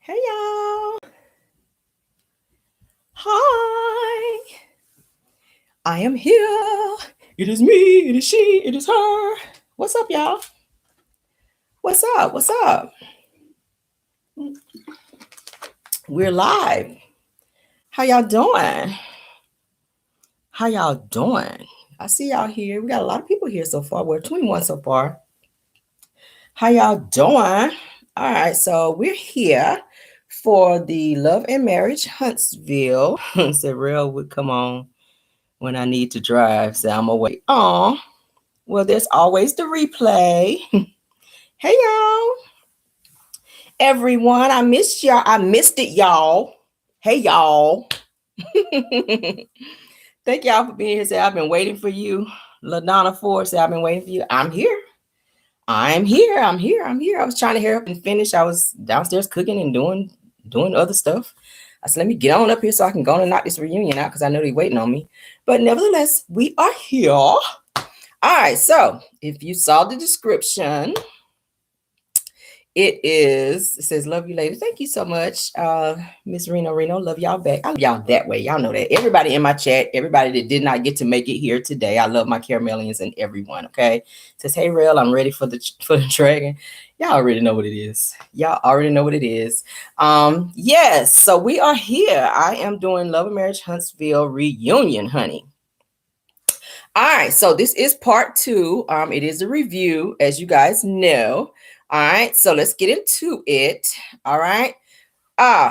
Hey y'all. Hi. I am here. It is me. It is she. It is her. What's up, y'all? What's up? What's up? We're live. How y'all doing? How y'all doing? I see y'all here. We got a lot of people here so far. We're 21 so far. How y'all doing? All right, so we're here for the Love and Marriage Huntsville. Said Rell would come on when I need to drive. So I'm away. Oh, well, there's always the replay. Hey y'all. Everyone, I missed y'all. I missed it, y'all. Hey y'all. Thank y'all for being here. Say I've been waiting for you. LaDonna Ford said I've been waiting for you. I'm here. I'm here. I'm here. I'm here. I was trying to hurry up and finish. I was downstairs cooking and doing other stuff. I said, let me get on up here so I can go and knock this reunion out because I know they're waiting on me. But nevertheless, we are here. All right. So if you saw the description, it says, love you later. Thank you so much, Miss Reno. Love y'all back. I love y'all that way. Y'all know that. Everybody in my chat, everybody that did not get to make it here today, I love my caramelians and everyone, okay? Says, hey, Rell, I'm ready for the dragon. Y'all already know what it is. Y'all already know what it is. Yes, so we are here. I am doing Love and Marriage Huntsville reunion, honey. All right, so this is part 2. It is a review, as you guys know. All right, so let's get into it. All right.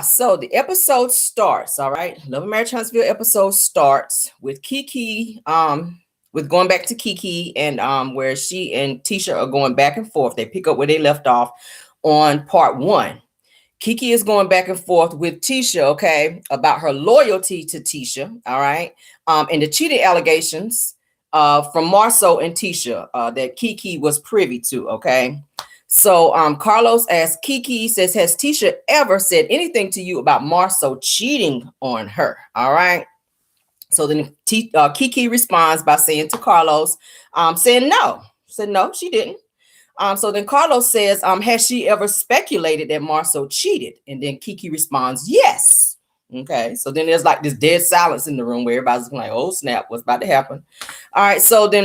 So the episode starts. All right. Love and Marriage Huntsville episode starts with Kiki, with going back to Kiki and where she and Tisha are going back and forth. They pick up where they left off on part 1. Kiki is going back and forth with Tisha, okay, about her loyalty to Tisha. All right. And the cheating allegations from Marceau and Tisha that Kiki was privy to, okay. So Carlos asks Kiki, says, has Tisha ever said anything to you about Marceau cheating on her? All right. So then Kiki responds by saying to Carlos, saying no. Said no, she didn't. So then Carlos says, has she ever speculated that Marceau cheated? And then Kiki responds, yes. Okay, so then there's like this dead silence in the room where everybody's like, oh snap, what's about to happen? All right, so then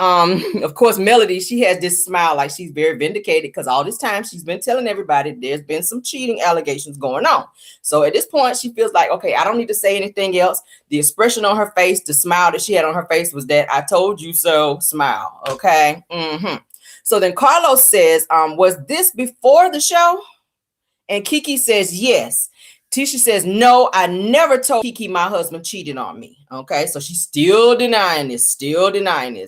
of course Melody, she has this smile like she's very vindicated because all this time she's been telling everybody there's been some cheating allegations going on. So at this point she feels like, okay, I don't need to say anything else. The expression on her face, the smile that she had on her face was that I told you so smile. Okay. So then Carlos says, was this before the show? And Kiki says, yes. Tisha says, no, I never told Kiki my husband cheated on me. Okay, so she's still denying this,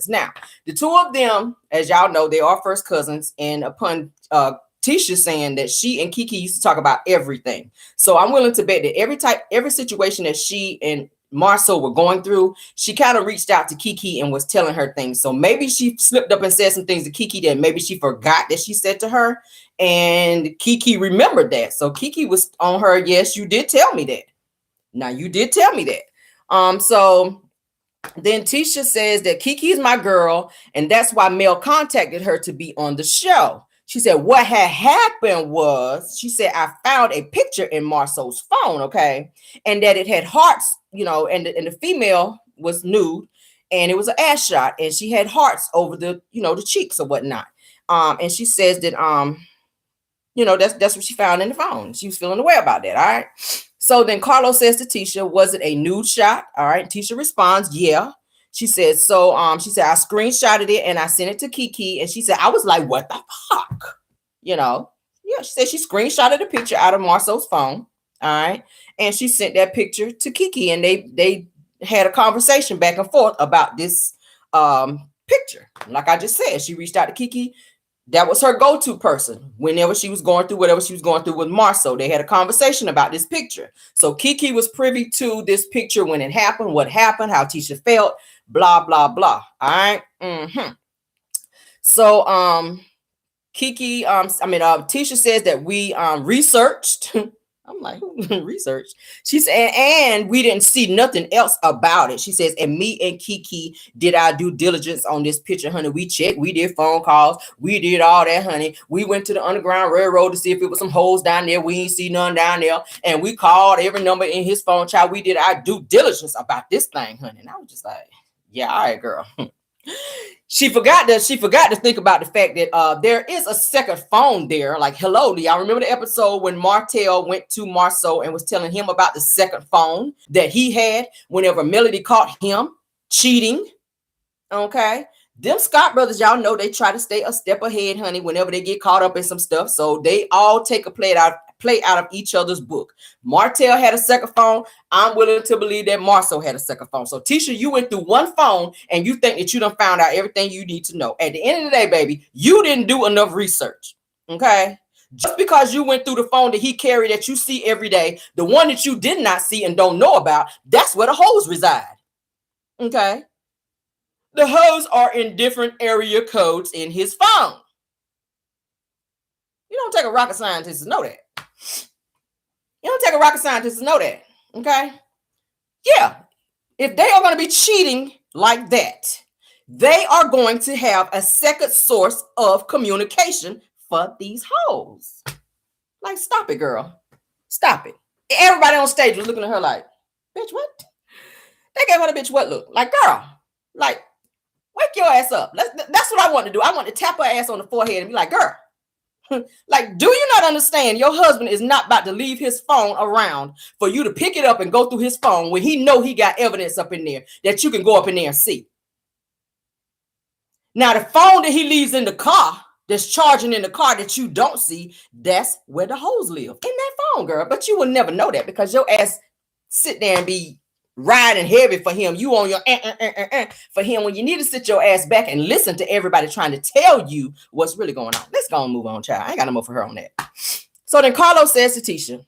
Now, the two of them, as y'all know, they are first cousins. And upon Tisha saying that she and Kiki used to talk about everything. So I'm willing to bet that every situation that she and Marceau were going through, she kind of reached out to Kiki and was telling her things. So maybe she slipped up and said some things to Kiki that maybe she forgot that she said to her. And Kiki remembered that. So Kiki was on her. Yes, you did tell me that. Now you did tell me that. So then Tisha says that Kiki is my girl. And that's why Mel contacted her to be on the show. She said what had happened was, she said, I found a picture in Marceau's phone, okay, and that it had hearts, you know, and the female was nude, and it was an ass shot, and she had hearts over the, you know, the cheeks or whatnot. And she says that, you know, that's what she found in the phone. She was feeling away about that. All right. So then Carlos says to Tisha, was it a nude shot? All right. Tisha responds, yeah. She said, so she said, I screenshotted it and I sent it to Kiki. And she said, I was like, what the fuck? You know? Yeah, she said she screenshotted a picture out of Marceau's phone. All right. And she sent that picture to Kiki. And they had a conversation back and forth about this picture. Like I just said, she reached out to Kiki. That was her go-to person whenever she was going through whatever she was going through with Marceau. They had a conversation about this picture. So Kiki was privy to this picture when it happened, what happened, how Tisha felt, blah, blah, blah. All right. So Kiki, Tisha says that we researched I'm like, research. She said, and we didn't see nothing else about it. She says, and me and Kiki did our due diligence on this picture, honey. We checked, we did phone calls, we did all that, honey. We went to the Underground Railroad to see if it was some holes down there. We ain't see none down there. And we called every number in his phone, child. We did our due diligence about this thing, honey. And I was just like, yeah, all right, girl. She forgot to think about the fact that there is a second phone there. Like, hello, do y'all remember the episode when Martel went to Marceau and was telling him about the second phone that he had whenever Melody caught him cheating? Okay. Them Scott brothers, y'all know they try to stay a step ahead, honey, whenever they get caught up in some stuff. So they all take a play out of each other's book. Martel had a second phone. I'm willing to believe that Marceau had a second phone. So Tisha, you went through one phone and you think that you done found out everything you need to know. At the end of the day, baby, you didn't do enough research. Okay. Just because you went through the phone that he carried that you see every day, the one that you did not see and don't know about, that's where the hoes reside. Okay. The hoes are in different area codes in his phone. You don't take a rocket scientist to know that. You don't take a rocket scientist to know that. Okay? Yeah. If they are going to be cheating like that, they are going to have a second source of communication for these hoes. Like, stop it, girl. Stop it. Everybody on stage was looking at her like, bitch, what? They gave her the bitch what look? Like, girl, like, wake your ass up. That's what I want to do. I want to tap her ass on the forehead and be like, girl, like, do you not understand your husband is not about to leave his phone around for you to pick it up and go through his phone when he know he got evidence up in there that you can go up in there and see. Now, the phone that he leaves in the car, that's charging in the car that you don't see, that's where the hoes live, in that phone, girl. But you will never know that because your ass sit there and be riding heavy for him. You on your for him when you need to sit your ass back and listen to everybody trying to tell you what's really going on. Let's go and move on, child. I ain't got no more for her on that. So then Carlos says to Tisha,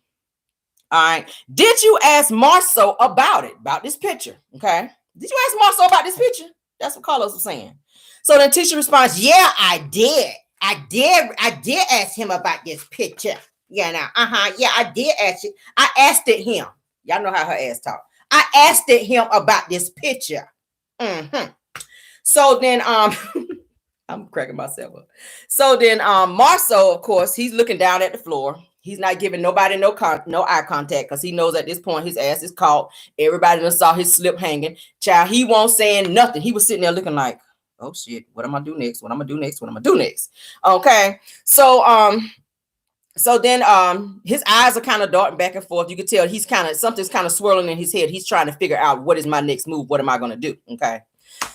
all right, did you ask Marceau about it, about this picture? Okay. Did you ask Marceau about this picture? That's what Carlos was saying. So then Tisha responds, yeah, I did. I did ask him about this picture. Yeah, now, yeah, I did ask it. I asked it him. Y'all know how her ass talk. I asked him about this picture. So then, I'm cracking myself up. So then, Marceau, of course, he's looking down at the floor. He's not giving nobody no eye contact because he knows at this point his ass is caught. Everybody done saw his slip hanging. Child, he won't saying nothing. He was sitting there looking like, oh shit, what am I do next? What am I do next? What am I do next? Okay, so then his eyes are kind of darting back and forth. You can tell he's something's kind of swirling in his head. He's trying to figure out what is my next move. What am I going to do? Okay.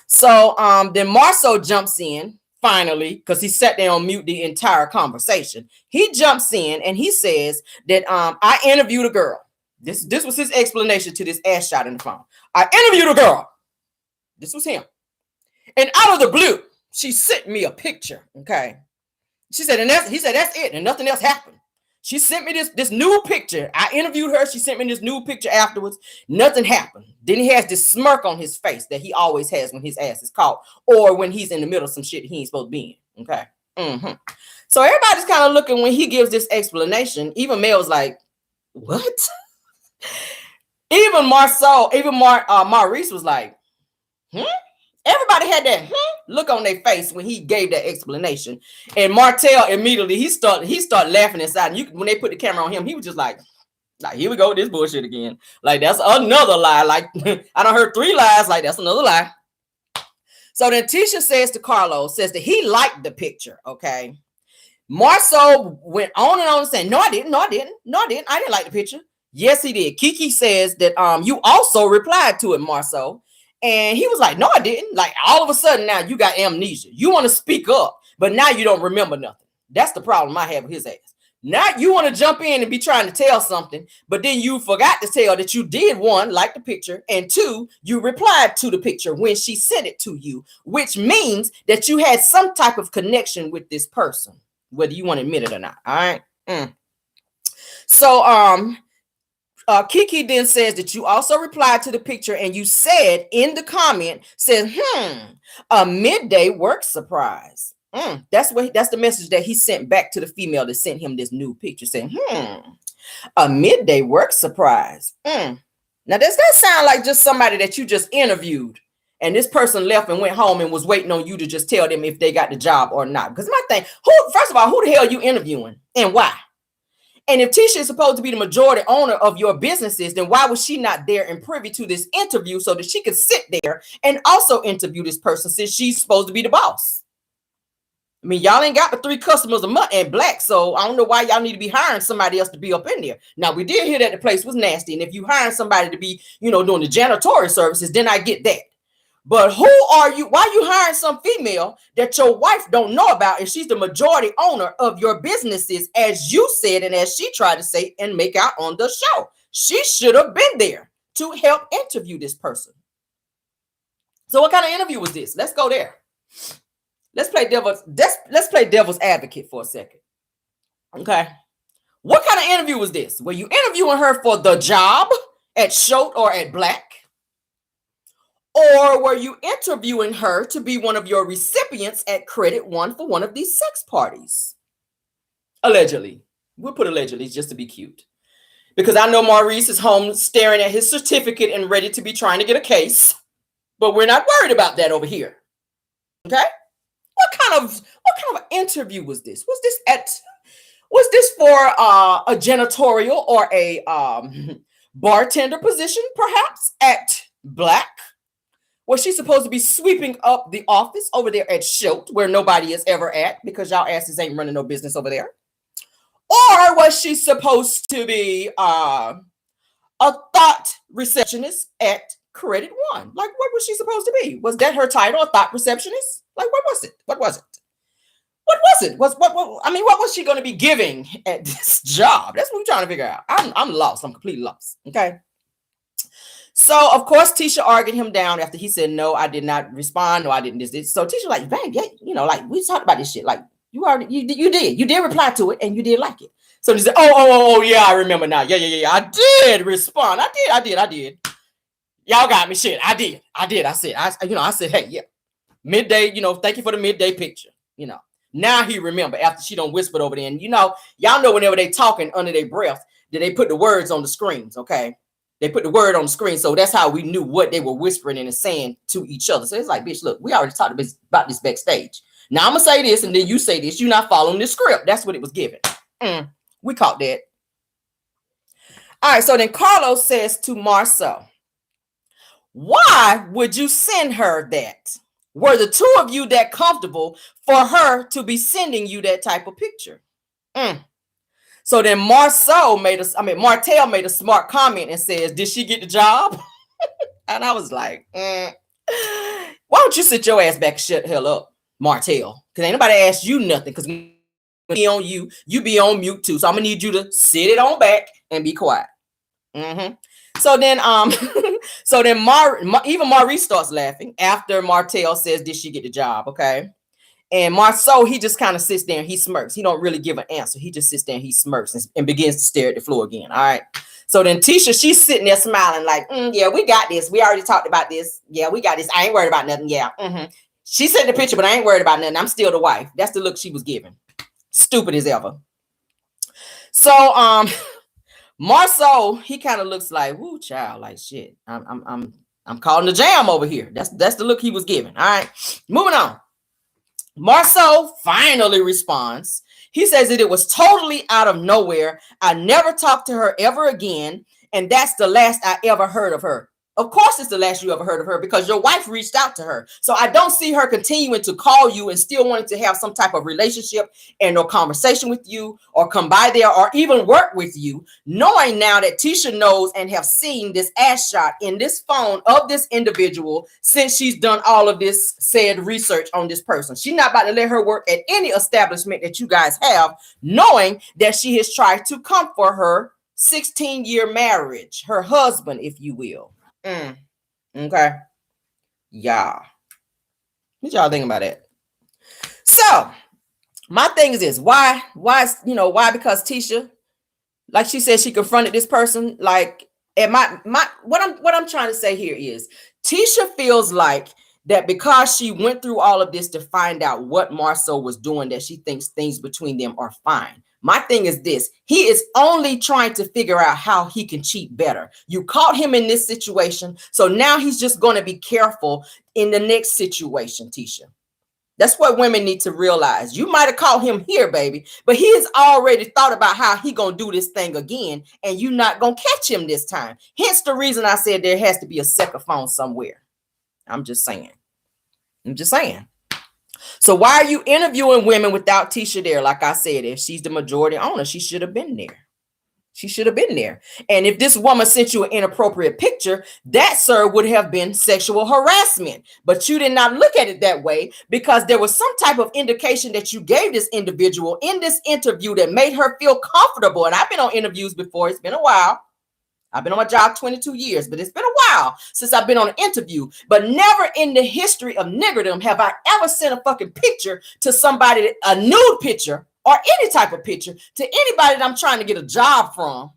So then Marceau jumps in finally because he sat there on mute the entire conversation. He jumps in and he says that I interviewed a girl. This was his explanation to this ass shot in the phone. I interviewed a girl. This was him. And out of the blue, she sent me a picture. Okay. She said, and he said, that's it. And nothing else happened. She sent me this new picture. I interviewed her. She sent me this new picture afterwards. Nothing happened. Then he has this smirk on his face that he always has when his ass is caught or when he's in the middle of some shit he ain't supposed to be in. Okay. So everybody's kind of looking when he gives this explanation. Even Mel's like, what? Even Marceau, Maurice was like, Everybody had that look on their face when he gave that explanation. And Martel immediately, he started laughing inside. And when they put the camera on him, he was just like, here we go with this bullshit again. Like, that's another lie. Like, I done heard 3 lies. Like, that's another lie. So then Tisha says to Carlos, says that he liked the picture, okay? Marceau went on and on saying, no, I didn't. I didn't like the picture. Yes, he did. Kiki says that you also replied to it, Marceau. And he was like, no, I didn't. Like, all of a sudden now you got amnesia. You want to speak up, but now you don't remember nothing. That's the problem I have with his ass. Now you want to jump in and be trying to tell something, but then you forgot to tell that you did, 1, like the picture, and 2, you replied to the picture when she sent it to you, which means that you had some type of connection with this person, whether you want to admit it or not. All right. So, Kiki then says that you also replied to the picture and you said in the comment, said, a midday work surprise. That's the message that he sent back to the female that sent him this new picture saying, A midday work surprise. Now, does that sound like just somebody that you just interviewed and this person left and went home and was waiting on you to just tell them if they got the job or not? Because my thing, first of all, who the hell are you interviewing and why? And if Tisha is supposed to be the majority owner of your businesses, then why was she not there and privy to this interview so that she could sit there and also interview this person since she's supposed to be the boss? I mean, y'all ain't got but 3 customers a month and black, so I don't know why y'all need to be hiring somebody else to be up in there. Now, we did hear that the place was nasty, and if you hiring somebody to be, doing the janitorial services, then I get that. But who are you? Why are you hiring some female that your wife don't know about, and she's the majority owner of your businesses, as you said, and as she tried to say and make out on the show? She should have been there to help interview this person. So what kind of interview was this? Let's go there. Let's play devil's advocate for a second. Okay. What kind of interview was this? Were you interviewing her for the job at Schultz or at Black? Or were you interviewing her to be one of your recipients at Credit One for one of these sex parties? Allegedly. We'll put allegedly just to be cute. Because I know Maurice is home staring at his certificate and ready to be trying to get a case. But we're not worried about that over here. Okay? What kind of interview was this? Was this for a janitorial or a bartender position, perhaps, at Black? Was she supposed to be sweeping up the office over there at Schultz, where nobody is ever at because y'all asses ain't running no business over there? Or was she supposed to be a thought receptionist at Credit One? Like, what was she supposed to be? Was that her title, a thought receptionist? Like, what was it? What was it? What was she going to be giving at this job? That's what we're trying to figure out. I'm lost. I'm completely lost. Okay. So, of course, Tisha argued him down after he said, no, I did not respond. No, I didn't. This. So Tisha like, bang, yeah, like we talked about this shit. Like you did reply to it and you did like it. So he said, oh, yeah, I remember now. Yeah. I did respond. I did. Y'all got me shit. I did. I said, hey, yeah. Midday, thank you for the midday picture. Now he remember after she done whispered over there. And y'all know whenever they talking under their breath, that they put the words on the screens, okay? They put the word on the screen. So that's how we knew what they were whispering and saying to each other. So it's like, bitch, look, we already talked about this backstage. Now I'm going to say this and then you say this. You're not following the script. That's what it was given. We caught that. All right. So then Carlos says to Marcel, why would you send her that? Were the two of you that comfortable for her to be sending you that type of picture? So then Martel made a smart comment and says, did she get the job? And I was like, why don't you sit your ass back and shut the hell up, Martel? Because ain't nobody asked you nothing. Because be on you be on mute too. So I'm gonna need you to sit it on back and be quiet. So then even Maurice starts laughing after Martel says, did she get the job? Okay. And Marceau, he just kind of sits there and he smirks. He don't really give an answer. He just sits there and he smirks and begins to stare at the floor again. All right. So then Tisha, she's sitting there smiling like, yeah, we got this. We already talked about this. Yeah, we got this. I ain't worried about nothing. Yeah. She sent the picture, but I ain't worried about nothing. I'm still the wife. That's the look she was giving. Stupid as ever. So Marceau, he kind of looks like, woo, child, like shit. I'm calling the jam over here. That's the look he was giving. All right. Moving on. Marceau finally responds. He says that it was totally out of nowhere. I never talked to her ever again. And that's the last I ever heard of her. Of course, it's the last you ever heard of her because your wife reached out to her. So I don't see her continuing to call you and still wanting to have some type of relationship and or conversation with you or come by there or even work with you, knowing now that Tisha knows and have seen this ass shot in this phone of this individual since she's done all of this said research on this person. She's not about to let her work at any establishment that you guys have, knowing that she has tried to come for her 16-year marriage, her husband, if you will. Okay. Yeah. What y'all think about that? So my thing is this. Why? Because Tisha, like she said, she confronted this person. Like, and what I'm trying to say here is Tisha feels like that because she went through all of this to find out what Marcel was doing, that she thinks things between them are fine. My thing is this: he is only trying to figure out how he can cheat better. You caught him in this situation, so now he's just going to be careful in the next situation, Tisha. That's what women need to realize. You might have caught him here, baby, but he has already thought about how he gonna do this thing again, and you're not gonna catch him this time. Hence the reason I said there has to be a second phone somewhere. I'm just saying. So why are you interviewing women without Tisha there? Like I said, if she's the majority owner, she should have been there. She should have been there. And if this woman sent you an inappropriate picture, that, sir, would have been sexual harassment. But you did not look at it that way, because there was some type of indication that you gave this individual in this interview that made her feel comfortable. And I've been on interviews before. It's been a while. I've been on my job 22 years, but it's been a while since I've been on an interview. But never in the history of niggerdom have I ever sent a fucking picture to somebody, a nude picture, or any type of picture, to anybody that I'm trying to get a job from,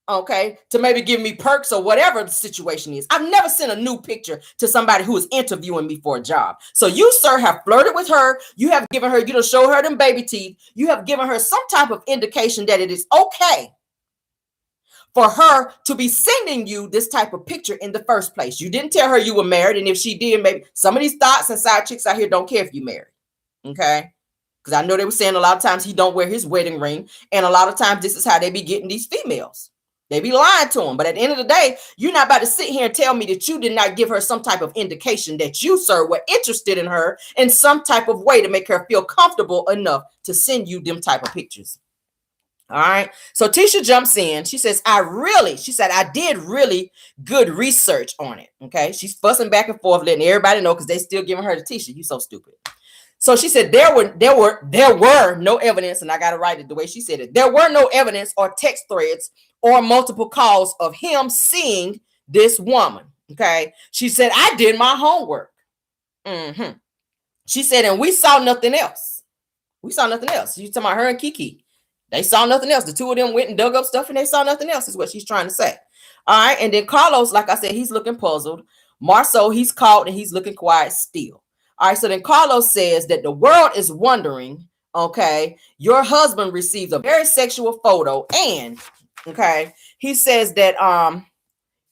okay, to maybe give me perks or whatever the situation is. I've never sent a nude picture to somebody who is interviewing me for a job. So you, sir, have flirted with her. You have given her, you know, show her them baby teeth. You have given her some type of indication that it is okay for her to be sending you this type of picture in the first place. You didn't tell her you were married. And if she did, maybe some of these thoughts and side chicks out here don't care if you're married. Okay. Because I know they were saying a lot of times he don't wear his wedding ring. And a lot of times this is how they be getting these females. They be lying to them. But at the end of the day, you're not about to sit here and tell me that you did not give her some type of indication that you, sir, were interested in her in some type of way to make her feel comfortable enough to send you them type of pictures. All right. So Tisha jumps in. She says, I did really good research on it. Okay. She's fussing back and forth, letting everybody know, because they still giving her the Tisha. You so stupid. So she said there were no evidence, and I got to write it the way she said it. There were no evidence or text threads or multiple calls of him seeing this woman. Okay. She said, I did my homework. She said, and we saw nothing else. You talking about her and Kiki. They saw nothing else. The two of them went and dug up stuff and they saw nothing else, is what she's trying to say. All right. And then Carlos, like I said, he's looking puzzled. Marcel, he's caught and he's looking quiet still. All right. So then Carlos says that the world is wondering, okay, your husband receives a very sexual photo, and okay, he says that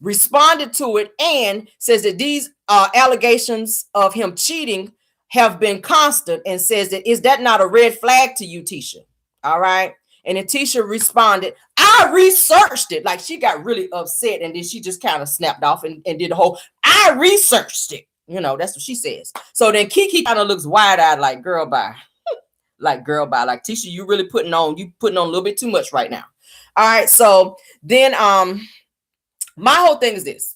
responded to it and says that these allegations of him cheating have been constant, and says that, is that not a red flag to you, Tisha? All right. And then Tisha responded, I researched it. Like, she got really upset, and then she just kind of snapped off and did the whole, I researched it. You know, that's what she says. So then Kiki kind of looks wide-eyed, like, girl, bye. Like, Tisha, you really putting on a little bit too much right now. All right. So then my whole thing is this.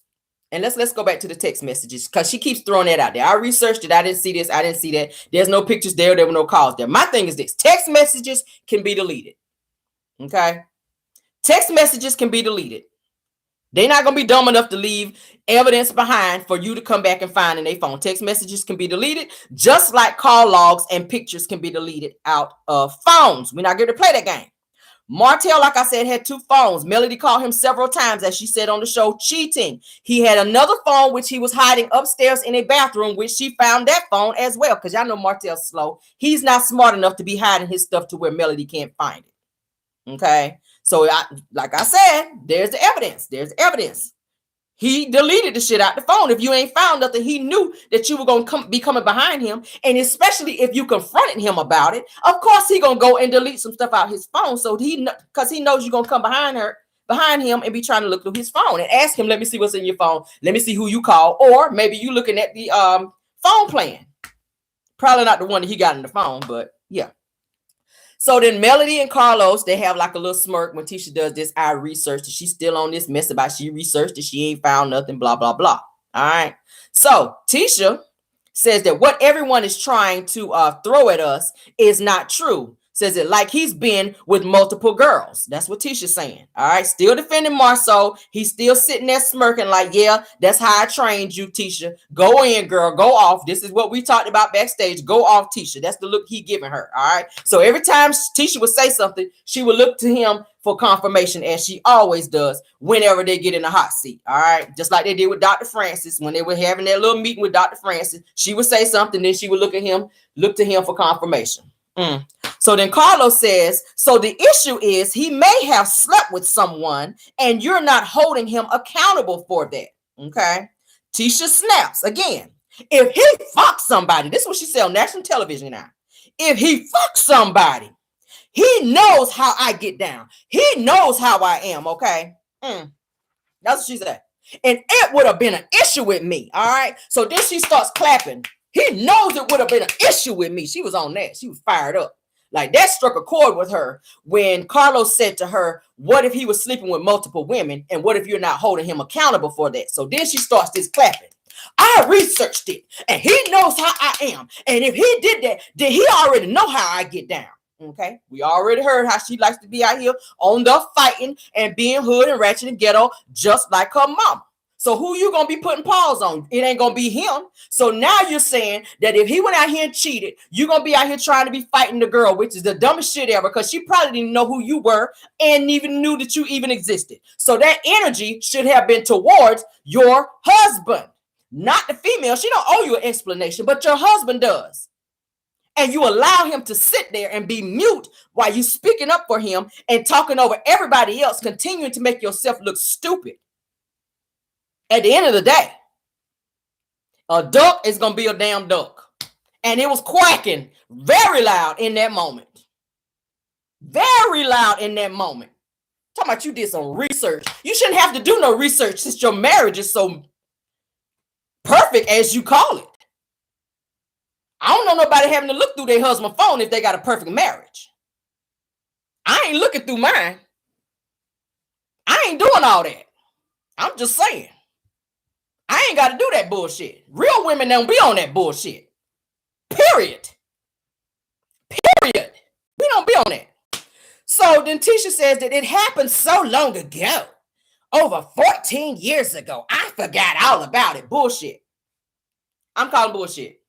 And let's go back to the text messages, because she keeps throwing that out there. I researched it. I didn't see this. I didn't see that. There's no pictures there. There were no calls there. My thing is this. Text messages can be deleted. Okay. Text messages can be deleted. They're not going to be dumb enough to leave evidence behind for you to come back and find in their phone. Text messages can be deleted, just like call logs and pictures can be deleted out of phones. We're not going to play that game. Martel, like I said, had two phones. Melody called him several times, as she said on the show, cheating. He had another phone, which he was hiding upstairs in a bathroom, which she found that phone as well, because y'all know Martel's slow. He's not smart enough to be hiding his stuff to where Melody can't find it. Okay. So like I said, there's the evidence. He deleted the shit out the phone. If you ain't found nothing, he knew that you were going to be coming behind him. And especially if you confronted him about it, of course, he going to go and delete some stuff out his phone. So because he knows you're going to come behind him and be trying to look through his phone and ask him, let me see what's in your phone. Let me see who you call. Or maybe you looking at the phone plan. Probably not the one that he got in the phone, but yeah. So then Melody and Carlos, they have like a little smirk when Tisha does this. I researched it. She's still on this mess about she researched it. She ain't found nothing, blah, blah, blah. All right. So Tisha says that what everyone is trying to throw at us is not true. Says it like he's been with multiple girls. That's what Tisha's saying. All right. Still defending Marceau. He's still sitting there smirking like, yeah, that's how I trained you, Tisha. Go in, girl. Go off. This is what we talked about backstage. Go off, Tisha. That's the look he giving her. All right. So every time Tisha would say something, she would look to him for confirmation, as she always does whenever they get in the hot seat. All right. Just like they did with Dr. Francis when they were having that little meeting with Dr. Francis. She would say something, then she would look to him for confirmation. So then Carlos says, so the issue is he may have slept with someone and you're not holding him accountable for that. Okay. Tisha snaps again. If he fucks somebody, this is what she said on national television now. If he fucks somebody, he knows how I get down. He knows how I am. Okay. That's what she said. And it would have been an issue with me. All right. So then she starts clapping. He knows it would have been an issue with me. She was on that. She was fired up. Like that struck a chord with her when Carlos said to her, what if he was sleeping with multiple women? And what if you're not holding him accountable for that? So then she starts this clapping. I researched it and he knows how I am. And if he did that, then he already know how I get down. Okay. We already heard how she likes to be out here on the fighting and being hood and ratchet and ghetto, just like her mama. So who you going to be putting paws on? It ain't going to be him. So now you're saying that if he went out here and cheated, you're going to be out here trying to be fighting the girl, which is the dumbest shit ever, because she probably didn't know who you were and even knew that you even existed. So that energy should have been towards your husband, not the female. She don't owe you an explanation, but your husband does. And you allow him to sit there and be mute while you speaking up for him and talking over everybody else, continuing to make yourself look stupid. At the end of the day, a duck is going to be a damn duck. And it was quacking very loud in that moment. Very loud in that moment. Talking about you did some research. You shouldn't have to do no research since your marriage is so perfect as you call it. I don't know nobody having to look through their husband's phone if they got a perfect marriage. I ain't looking through mine. I ain't doing all that. I'm just saying. I ain't got to do that bullshit. Real women don't be on that bullshit. Period. Period. We don't be on that. So then Tisha says that it happened so long ago. Over 14 years ago. I forgot all about it. Bullshit. I'm calling bullshit.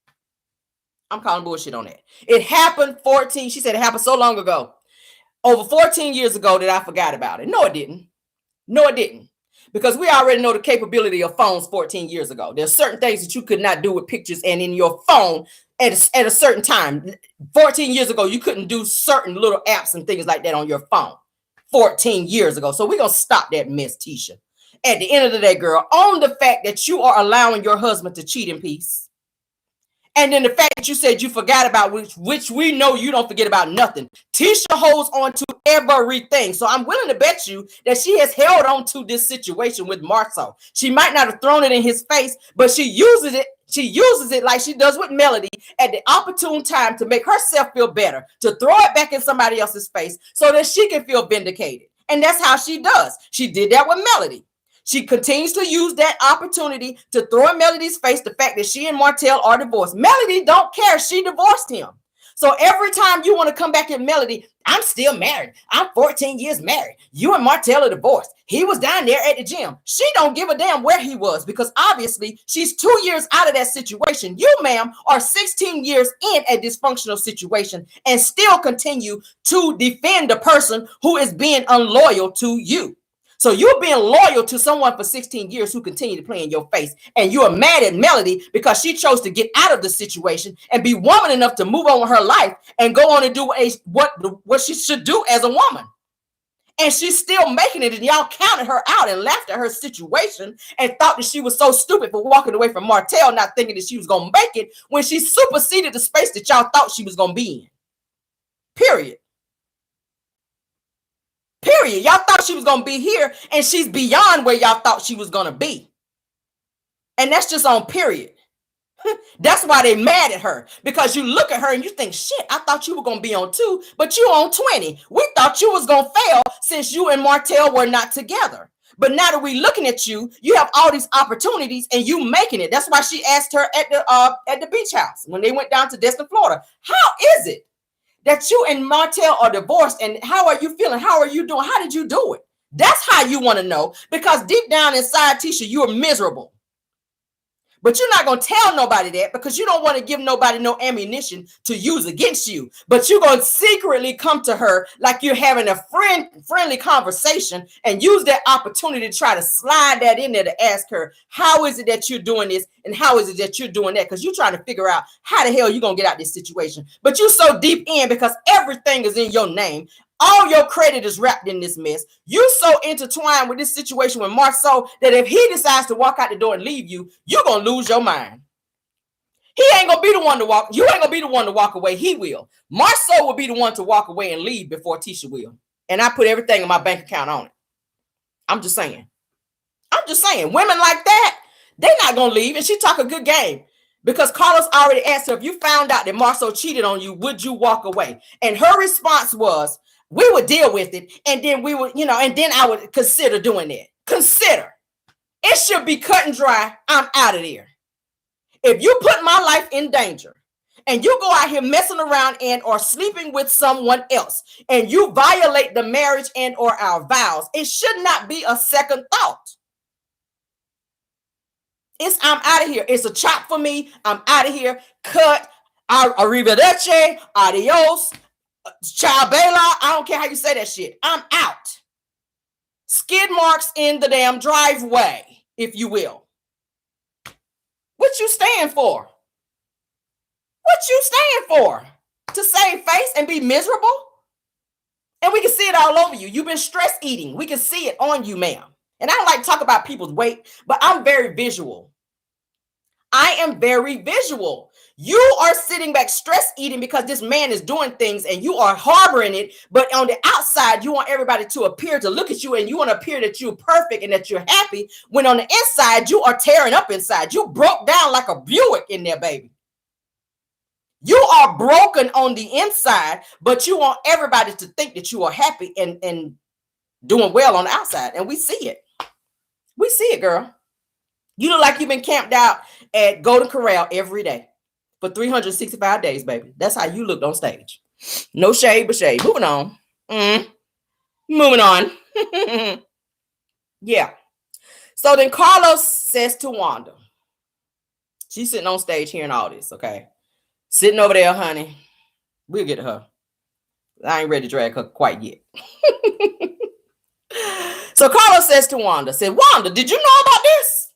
I'm calling bullshit on that. It happened she said it happened so long ago. Over 14 years ago that I forgot about it. No, it didn't. No, it didn't. Because we already know the capability of phones 14 years ago. There's certain things that you could not do with pictures and in your phone at a certain time. 14 years ago, you couldn't do certain little apps and things like that on your phone. 14 years ago. So we're going to stop that mess, Tisha. At the end of the day, girl, on the fact that you are allowing your husband to cheat in peace. And then the fact that you said you forgot about which we know you don't forget about nothing. Tisha holds on to everything. So I'm willing to bet you that she has held on to this situation with Marceau. She might not have thrown it in his face, but she uses it. She uses it like she does with Melody at the opportune time to make herself feel better, to throw it back in somebody else's face so that she can feel vindicated. And that's how she does. She did that with Melody. She continues to use that opportunity to throw in Melody's face the fact that she and Martel are divorced. Melody don't care. She divorced him. So every time you want to come back at Melody, I'm still married. I'm 14 years married. You and Martel are divorced. He was down there at the gym. She don't give a damn where he was because obviously she's 2 years out of that situation. You, ma'am, are 16 years in a dysfunctional situation and still continue to defend the person who is being unloyal to you. So you're being loyal to someone for 16 years who continue to play in your face. And you are mad at Melody because she chose to get out of the situation and be woman enough to move on with her life and go on and do what she should do as a woman. And she's still making it. And y'all counted her out and laughed at her situation and thought that she was so stupid for walking away from Martel, not thinking that she was going to make it when she superseded the space that y'all thought she was going to be in. Period. Period. Y'all thought she was going to be here and she's beyond where y'all thought she was going to be. And that's just on period. That's why they mad at her, because you look at her and you think, shit, I thought you were going to be on 2, but you on 20. We thought you was going to fail since you and Martel were not together. But now that we looking at you, you have all these opportunities and you making it. That's why she asked her at the beach house when they went down to Destin, Florida. How is it that you and Martel are divorced, and how are you feeling? How are you doing? How did you do it? That's how you want to know, because deep down inside, Tisha, you're miserable. But you're not going to tell nobody that, because you don't want to give nobody no ammunition to use against you. But you're going to secretly come to her like you're having a friendly conversation, and use that opportunity to try to slide that in there to ask her, how is it that you're doing this? And how is it that you're doing that? Because you're trying to figure out how the hell you're going to get out of this situation. But you're so deep in, because everything is in your name. All your credit is wrapped in this mess. You so intertwined with this situation with Marceau that if he decides to walk out the door and leave you, you're going to lose your mind. He ain't going to be the one to walk. You ain't going to be the one to walk away. He will. Marceau will be the one to walk away and leave before Tisha will. And I put everything in my bank account on it. I'm just saying. Women like that, they're not going to leave. And she talk a good game. Because Carlos already asked her, if you found out that Marceau cheated on you, would you walk away? And her response was, we would deal with it, and then we would, and then I would consider doing that. Consider. It should be cut and dry. I'm out of there. If you put my life in danger, and you go out here messing around and or sleeping with someone else, and you violate the marriage and or our vows, it should not be a second thought. I'm out of here. It's a chop for me. I'm out of here. Cut. Arrivederci. Adios. Ciao bella. I don't care how you say that shit. I'm out. Skid marks in the damn driveway, if you will. What you stand for? What you stand for? To save face and be miserable? And we can see it all over you. You've been stress eating. We can see it on you, ma'am. And I don't like to talk about people's weight, but I'm very visual. I am very visual. You are sitting back stress eating because this man is doing things and you are harboring it. But on the outside, you want everybody to appear to look at you, and you want to appear that you're perfect and that you're happy. When on the inside, you are tearing up inside. You broke down like a Buick in there, baby. You are broken on the inside, but you want everybody to think that you are happy and doing well on the outside. And we see it. We see it, girl. You look like you've been camped out at Golden Corral every day for 365 days, baby. That's how you looked on stage. No shade, but shade. Moving on. Moving on. Yeah. So then Carlos says to Wanda, she's sitting on stage hearing all this, okay? Sitting over there, honey. We'll get to her. I ain't ready to drag her quite yet. So Carlos says to Wanda, Wanda, did you know about this?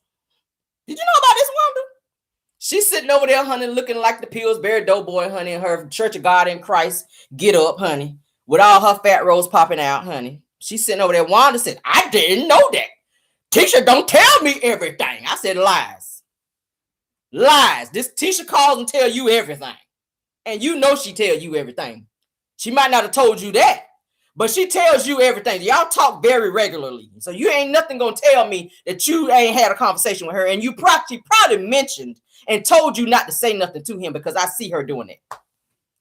Did you know about this, Wanda? She's sitting over there, honey, looking like the Pillsbury Doughboy, honey, in her Church of God in Christ get up, honey, with all her fat rolls popping out, honey. She's sitting over there. Wanda said, I didn't know that. Tisha, don't tell me everything. I said, lies. Lies. This Tisha calls and tell you everything. And you know she tell you everything. She might not have told you that, but she tells you everything. Y'all talk very regularly. So you ain't nothing going to tell me that you ain't had a conversation with her. And you probably mentioned and told you not to say nothing to him, because I see her doing it.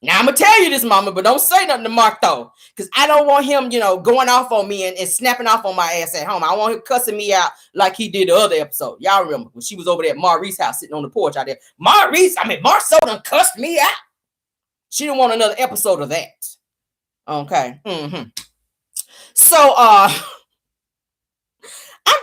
Now I'm going to tell you this, mama, but don't say nothing to Mark, though, because I don't want him, going off on me and snapping off on my ass at home. I want him cussing me out like he did the other episode. Y'all remember when she was over there at Maurice's house sitting on the porch out there. Marceau done cussed me out. She didn't want another episode of that. Okay. So I'm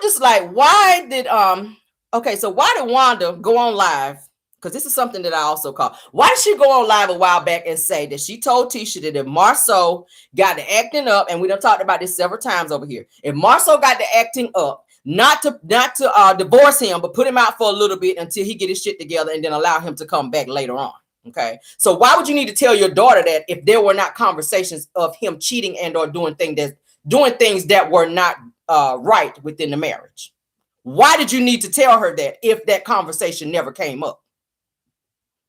just like, why did Wanda go on live? Because this is something that I also call. Why did she go on live a while back and say that she told Tisha that if Marceau got to acting up, and we done talked about this several times over here, if Marceau got to acting up, not to divorce him, but put him out for a little bit until he get his shit together, and then allow him to come back later on. Okay, so why would you need to tell your daughter that if there were not conversations of him cheating and or doing things that were not right within the marriage? Why did you need to tell her that if that conversation never came up?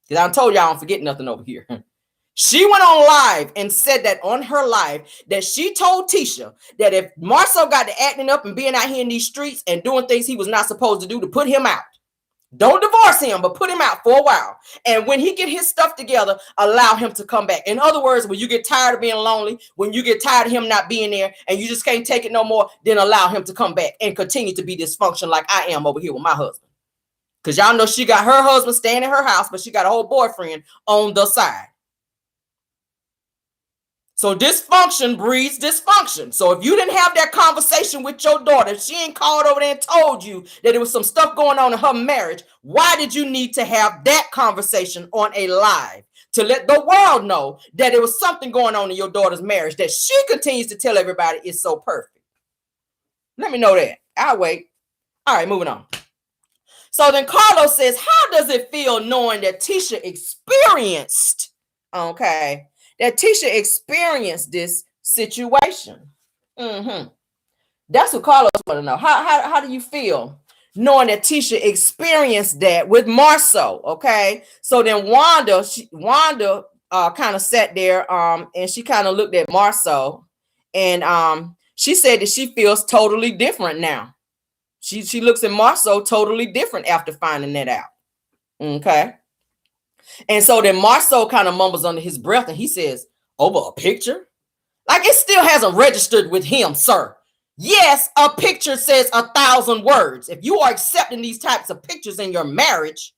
Because I told y'all I don't forget nothing over here. She went on live and said that on her live that she told Tisha that if Marceau got to acting up and being out here in these streets and doing things he was not supposed to do, to put him out. Don't divorce him, but put him out for a while. And when he get his stuff together, allow him to come back. In other words, when you get tired of being lonely, when you get tired of him not being there and you just can't take it no more, then allow him to come back and continue to be dysfunctional like I am over here with my husband. Because y'all know she got her husband staying in her house, but she got a whole boyfriend on the side. So dysfunction breeds dysfunction. So if you didn't have that conversation with your daughter, if she ain't called over there and told you that there was some stuff going on in her marriage, why did you need to have that conversation on a live? To let the world know that there was something going on in your daughter's marriage that she continues to tell everybody is so perfect. Let me know that. I'll wait. All right, moving on. So then Carlos says, how does it feel knowing that Tisha experienced, okay, that Tisha experienced this situation? That's what Carlos want to know. How do you feel knowing that Tisha experienced that with Marceau? Okay, so then Wanda kind of sat there and she kind of looked at Marceau and she said that she feels totally different now. She looks at Marceau totally different after finding that out. Okay. And so then Marceau kind of mumbles under his breath and he says, over a picture? Like it still hasn't registered with him, sir. Yes, a picture says 1,000 words. If you are accepting these types of pictures in your marriage,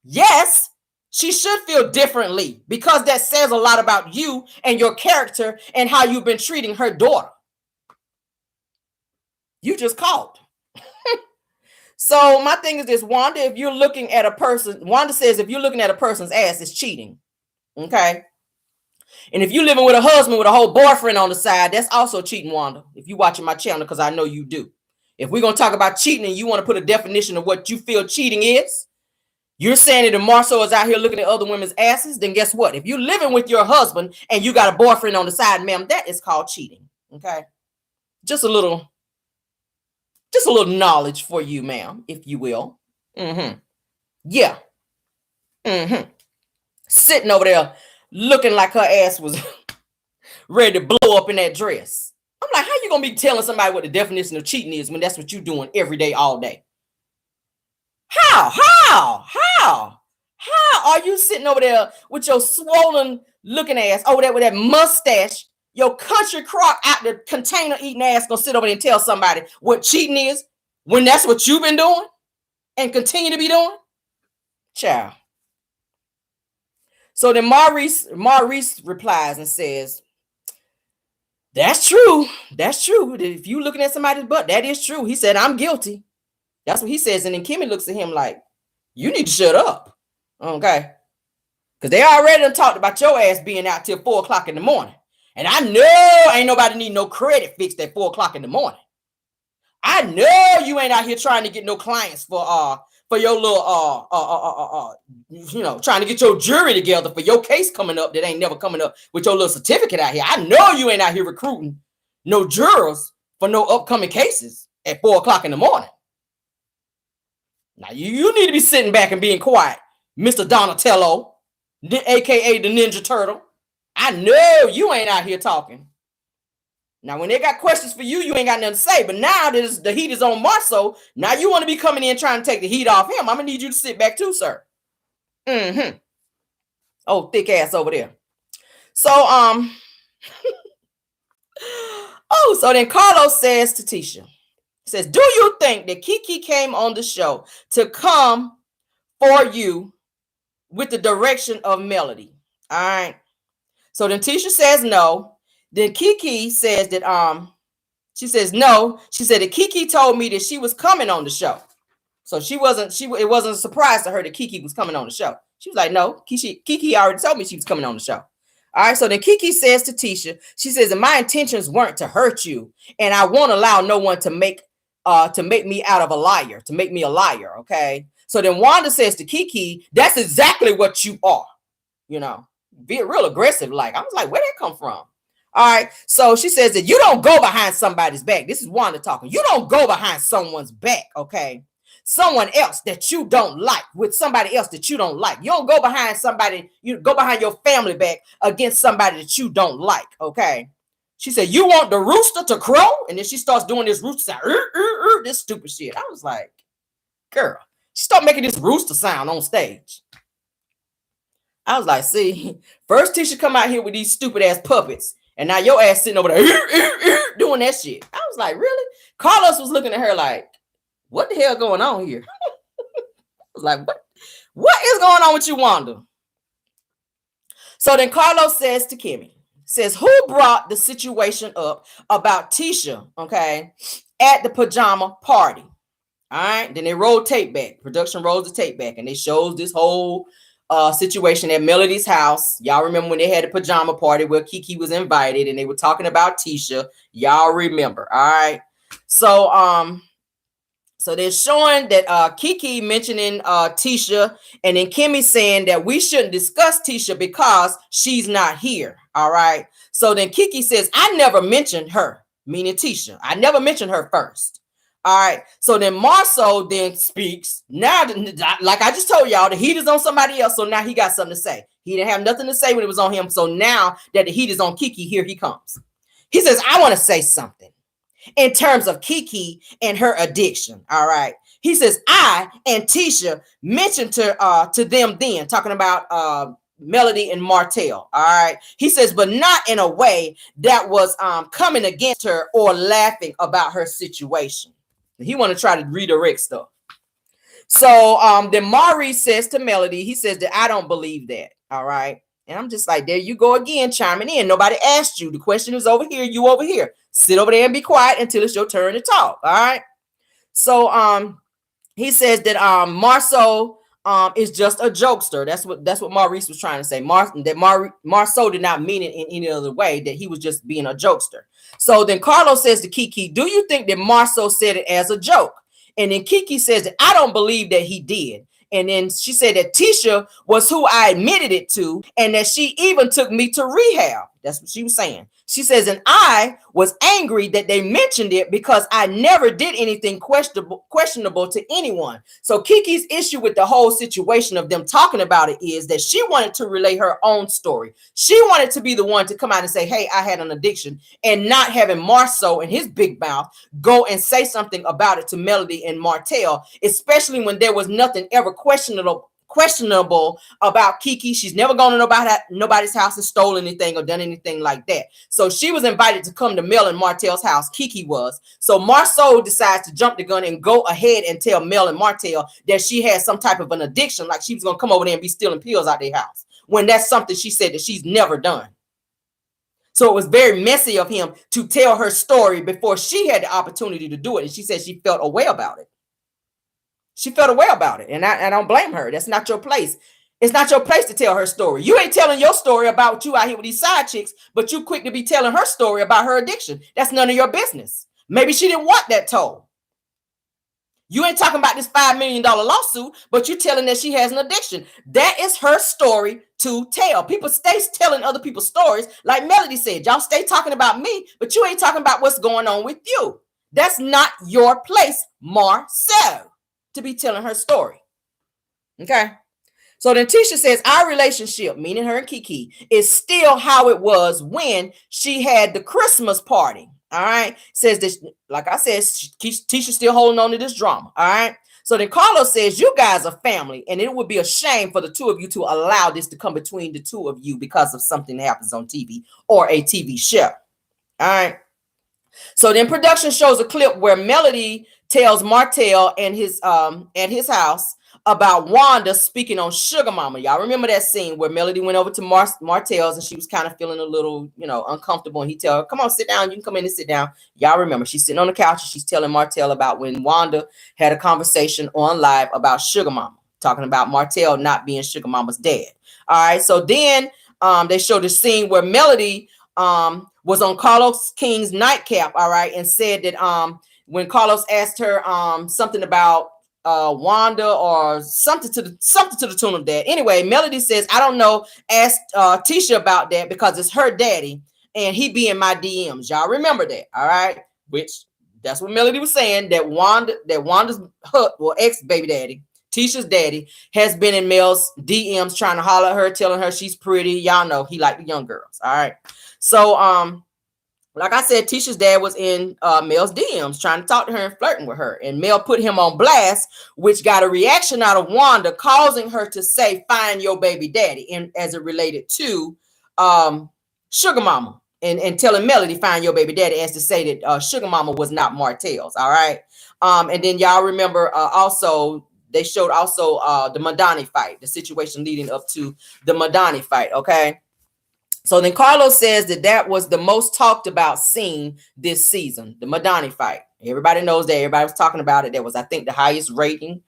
yes, she should feel differently because that says a lot about you and your character and how you've been treating her daughter. You just called. So my thing is this, Wanda, if you're looking at a person, Wanda says if you're looking at a person's ass, it's cheating. Okay. And if you're living with a husband with a whole boyfriend on the side, that's also cheating, Wanda. If you're watching my channel, because I know you do. If we're going to talk about cheating and you want to put a definition of what you feel cheating is, you're saying that if Marceau is out here looking at other women's asses, then guess what? If you're living with your husband and you got a boyfriend on the side, ma'am, that is called cheating. Okay. Just a little knowledge for you, ma'am, if you will. Yeah. Sitting over there looking like her ass was ready to blow up in that dress. I'm like, how you gonna be telling somebody what the definition of cheating is when that's what you're doing every day, all day? How are you sitting over there with your swollen looking ass over there with that mustache, your country crock out the container eating ass gonna sit over there and tell somebody what cheating is when that's what you've been doing and continue to be doing? Child. So then Maurice replies and says, that's true. That's true. If you looking at somebody's butt, that is true. He said, I'm guilty. That's what he says. And then Kimmy looks at him like, you need to shut up. Okay. Because they already done talked about your ass being out till 4 o'clock in the morning. And I know ain't nobody need no credit fixed at 4 o'clock in the morning. I know you ain't out here trying to get no clients for your little trying to get your jury together for your case coming up that ain't never coming up with your little certificate out here. I know you ain't out here recruiting no jurors for no upcoming cases at 4 o'clock in the morning. Now you need to be sitting back and being quiet, Mr. Donatello, aka the Ninja Turtle. I know you ain't out here talking. Now, when they got questions for you, you ain't got nothing to say. But now that the heat is on Marceau, now you want to be coming in trying to take the heat off him. I'm going to need you to sit back too, sir. Oh, thick ass over there. So, so then Carlos says to Tisha, he says, do you think that Kiki came on the show to come for you with the direction of Melody? All right. So then Tisha says no. Then Kiki says that she says no. She said that Kiki told me that she was coming on the show. So it wasn't a surprise to her that Kiki was coming on the show. She was like, no, Kiki already told me she was coming on the show. All right. So then Kiki says to Tisha, she says that my intentions weren't to hurt you, and I won't allow no one to make me out of a liar, to make me a liar. Okay. So then Wanda says to Kiki, that's exactly what you are. You know, be real aggressive. Like, I was like, where'd that come from? All right. So she says that you don't go behind somebody's back. This is Wanda talking. You don't go behind someone's back. Okay. Someone else that you don't like with somebody else that you don't like. You don't go behind somebody. You go behind your family back against somebody that you don't like. Okay. She said, you want the rooster to crow? And then she starts doing this rooster sound. This stupid shit. I was like, girl, she started making this rooster sound on stage. I was like, see, first Tisha come out here with these stupid ass puppets. And now your ass sitting over there doing that shit. I was like, really? Carlos was looking at her like, what the hell going on here? I was like, what is going on with you, Wanda? So then Carlos says to Kimmy, says, who brought the situation up about Tisha, okay, at the pajama party? All right. Then they roll tape back. Production rolls the tape back, and they shows this whole situation at Melody's house. Y'all remember when they had a pajama party where Kiki was invited and they were talking about Tisha? Y'all remember. All right. So they're showing that Kiki mentioning Tisha, and then Kimmy saying that we shouldn't discuss Tisha because she's not here. All right. So then Kiki says, I never mentioned her, meaning Tisha. I never mentioned her first. All right. So then Marceau then speaks. Now, like I just told y'all, the heat is on somebody else. So now he got something to say. He didn't have nothing to say when it was on him. So now that the heat is on Kiki, here he comes. He says, I want to say something in terms of Kiki and her addiction. All right. He says, I and Tisha mentioned to them then, talking about Melody and Martel. All right. He says, but not in a way that was coming against her or laughing about her situation. He want to try to redirect stuff. So then Maurice says to Melody, he says that I don't believe that. All right. And I'm just like, there you go again, chiming in. Nobody asked you. The question is over here. You over here. Sit over there and be quiet until it's your turn to talk. All right. So he says that Marceau is just a jokester. That's what Maurice was trying to say. Marceau did not mean it in any other way, that he was just being a jokester. So then Carlos says to Kiki, do you think that Marceau said it as a joke? And then Kiki says that I don't believe that he did. And then she said that Tisha was who I admitted it to, and that she even took me to rehab. That's what she was saying. She says, and I was angry that they mentioned it because I never did anything questionable to anyone. So Kiki's issue with the whole situation of them talking about it is that she wanted to relay her own story. She wanted to be the one to come out and say, hey, I had an addiction, and not having Marceau and his big mouth go and say something about it to Melody and Martel, especially when there was nothing ever questionable about Kiki. She's never gone to nobody's house and stole anything or done anything like that. So she was invited to come to Mel and Martel's house. Kiki was. So Marceau decides to jump the gun and go ahead and tell Mel and Martel that she has some type of an addiction, like she was going to come over there and be stealing pills out their house, when that's something she said that she's never done. So it was very messy of him to tell her story before she had the opportunity to do it. And she said she felt a way about it. She felt a way about it, and I don't blame her. That's not your place. It's not your place to tell her story. You ain't telling your story about you out here with these side chicks, but you quick to be telling her story about her addiction. That's none of your business. Maybe she didn't want that told. You ain't talking about this $5 million lawsuit, but you're telling that she has an addiction. That is her story to tell. People stay telling other people's stories. Like Melody said, y'all stay talking about me, but you ain't talking about what's going on with you. That's not your place, Marceau, to be telling her story. Okay. So then Tisha says our relationship, meaning her and Kiki, is still how it was when she had the Christmas party. All right. Says this, like I said, Tisha's still holding on to this drama. All right. So then Carlos says you guys are family, and it would be a shame for the two of you to allow this to come between the two of you because of something that happens on TV or a TV show. All right. So then production shows a clip where Melody tells Martel and his house about Wanda speaking on Sugar Mama. Y'all remember that scene where Melody went over to Martel's and she was kind of feeling a little, uncomfortable, and he tell her, come on, sit down. You can come in and sit down. Y'all remember she's sitting on the couch and she's telling Martel about when Wanda had a conversation on live about Sugar Mama, talking about Martel not being Sugar Mama's dad. All right. So then they showed the scene where Melody was on Carlos King's nightcap. All right. And said that when Carlos asked her something about Wanda or something to the tune of that. Anyway, Melody says, I don't know, ask Tisha about that because it's her daddy and he be in my DMs. Y'all remember that, all right? Which that's what Melody was saying, that Wanda's ex-baby daddy, Tisha's daddy, has been in Mel's DMs trying to holler at her, telling her she's pretty. Y'all know he like the young girls, all right? So like I said, Tisha's dad was in Mel's DMs trying to talk to her and flirting with her. And Mel put him on blast, which got a reaction out of Wanda, causing her to say, find your baby daddy, and as it related to Sugar Mama. And telling Melody, find your baby daddy, as to say that Sugar Mama was not Martel's. All right. And then y'all remember also, they showed also the Madani fight, the situation leading up to the Madani fight. Okay. So then Carlos says that was the most talked about scene this season, the Madani fight. Everybody knows that. Everybody was talking about it. That was, I think, the highest rating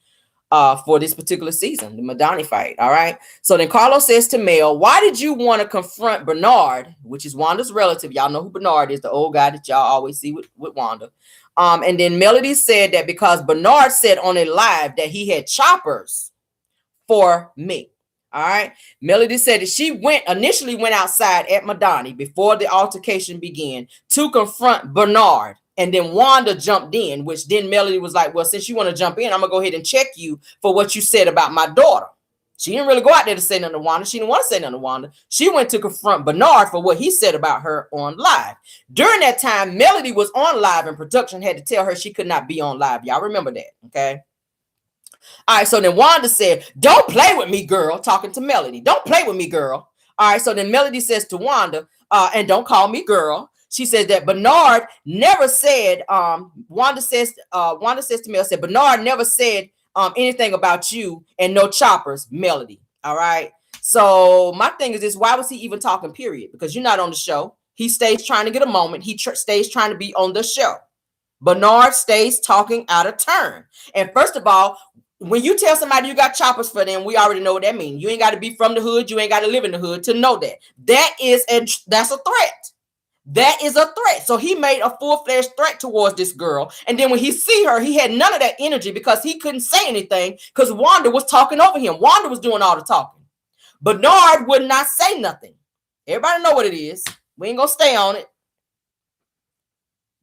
for this particular season, the Madani fight. All right. So then Carlos says to Mel, why did you want to confront Bernard, which is Wanda's relative? Y'all know who Bernard is, the old guy that y'all always see with Wanda. And then Melody said that because Bernard said on a live that he had choppers for me. All right. Melody said that she initially went outside at Madani before the altercation began to confront Bernard. And then Wanda jumped in, which then Melody was like, well, since you want to jump in, I'm going to go ahead and check you for what you said about my daughter. She didn't really go out there to say nothing to Wanda. She didn't want to say nothing to Wanda. She went to confront Bernard for what he said about her on live. During that time, Melody was on live and production had to tell her she could not be on live. Y'all remember that, okay? All right, so then Wanda said, don't play with me, girl, talking to Melody. Don't play with me, girl. All right, so then Melody says to Wanda, and don't call me girl. She says that Bernard never said, Wanda says to Mel, said, Bernard never said anything about you and no choppers, Melody. All right. So my thing is this, why was he even talking, period? Because you're not on the show. He stays trying to get a moment. He stays trying to be on the show. Bernard stays talking out of turn. And first of all, when you tell somebody you got choppers for them, we already know what that means. You ain't got to be from the hood. You ain't got to live in the hood to know that. That's a threat. That is a threat. So he made a full-fledged threat towards this girl. And then when he see her, he had none of that energy because he couldn't say anything because Wanda was talking over him. Wanda was doing all the talking. Bernard would not say nothing. Everybody know what it is. We ain't going to stay on it.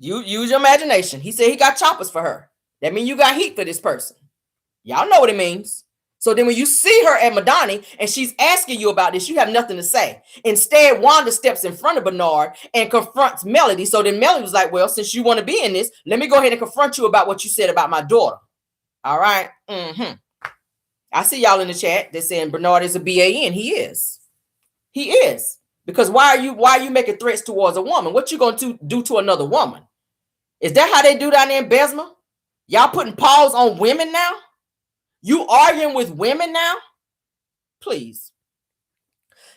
You use your imagination. He said he got choppers for her. That means you got heat for this person. Y'all know what it means. So then when you see her at Madani and she's asking you about this, you have nothing to say. Instead, Wanda steps in front of Bernard and confronts Melody. So then Melody was like, well, since you want to be in this, let me go ahead and confront you about what you said about my daughter. All right. I see y'all in the chat. They're saying Bernard is a BAN. He is. He is. Because why are you making threats towards a woman? What you going to do to another woman? Is that how they do down there in Besma? Y'all putting paws on women now? You arguing with women now? Please.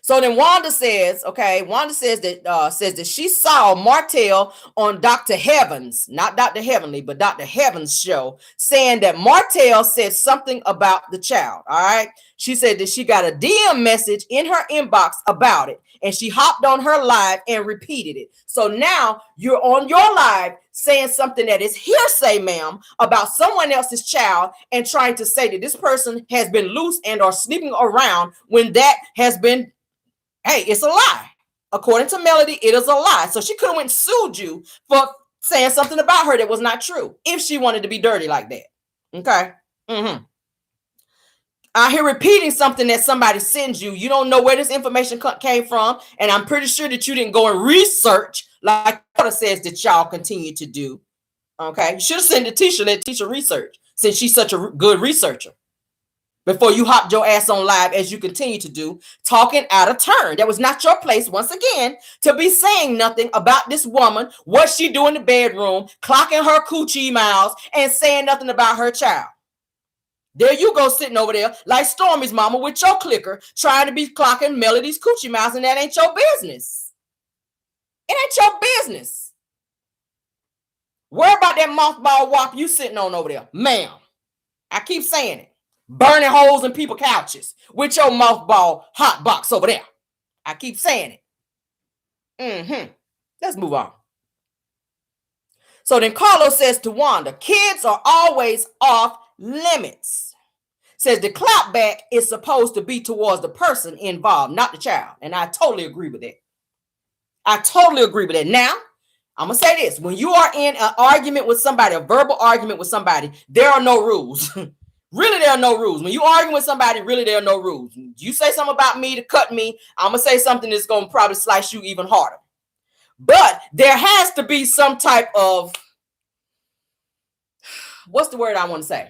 So then Wanda says that she saw Martel on Dr. Heaven's, not Dr. Heavenly, but Dr. Heaven's show, saying that Martel said something about the child. All right. She said that she got a DM message in her inbox about it, and she hopped on her live and repeated it. So now you're on your live saying something that is hearsay, ma'am, about someone else's child and trying to say that this person has been loose and or sleeping around when that has been, hey, it's a lie. According to Melody, it is a lie. So she could have went and sued you for saying something about her that was not true if she wanted to be dirty like that. Okay. I hear repeating something that somebody sends you. You don't know where this information came from. And I'm pretty sure that you didn't go and research like Wanda says that y'all continue to do. Okay. You should have sent it to Tisha, let Tisha research since she's such a good researcher. Before you hopped your ass on live as you continue to do, talking out of turn. That was not your place, once again, to be saying nothing about this woman, what she do in the bedroom, clocking her coochie miles, and saying nothing about her child. There you go, sitting over there like Stormy's mama with your clicker, trying to be clocking Melody's coochie miles, and that ain't your business. It ain't your business. Worry about that mothball whop you sitting on over there, ma'am. I keep saying it. Burning holes in people's couches with your mothball hot box over there. I keep saying it. Let's move on. So then Carlos says to Wanda, kids are always off limits. Says the clapback is supposed to be towards the person involved, not the child. And I totally agree with that. I totally agree with that. Now, I'm going to say this. When you are in an argument with somebody, a verbal argument with somebody, there are no rules. Really, there are no rules. When you argue with somebody, really, there are no rules. You say something about me to cut me, I'm going to say something that's going to probably slice you even harder. But there has to be some type of, what's the word I want to say?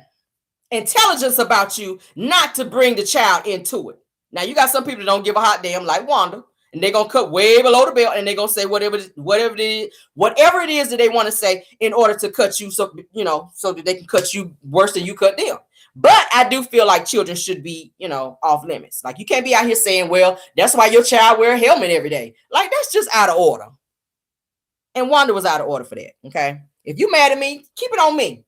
Intelligence about you not to bring the child into it. Now, you got some people that don't give a hot damn like Wanda, and they're going to cut way below the belt, and they're going to say whatever it is that they want to say in order to cut you, so that they can cut you worse than you cut them. But I do feel like children should be, off limits. Like, you can't be out here saying, well, that's why your child wear a helmet every day. Like, that's just out of order. And Wanda was out of order for that, okay? If you mad at me, keep it on me.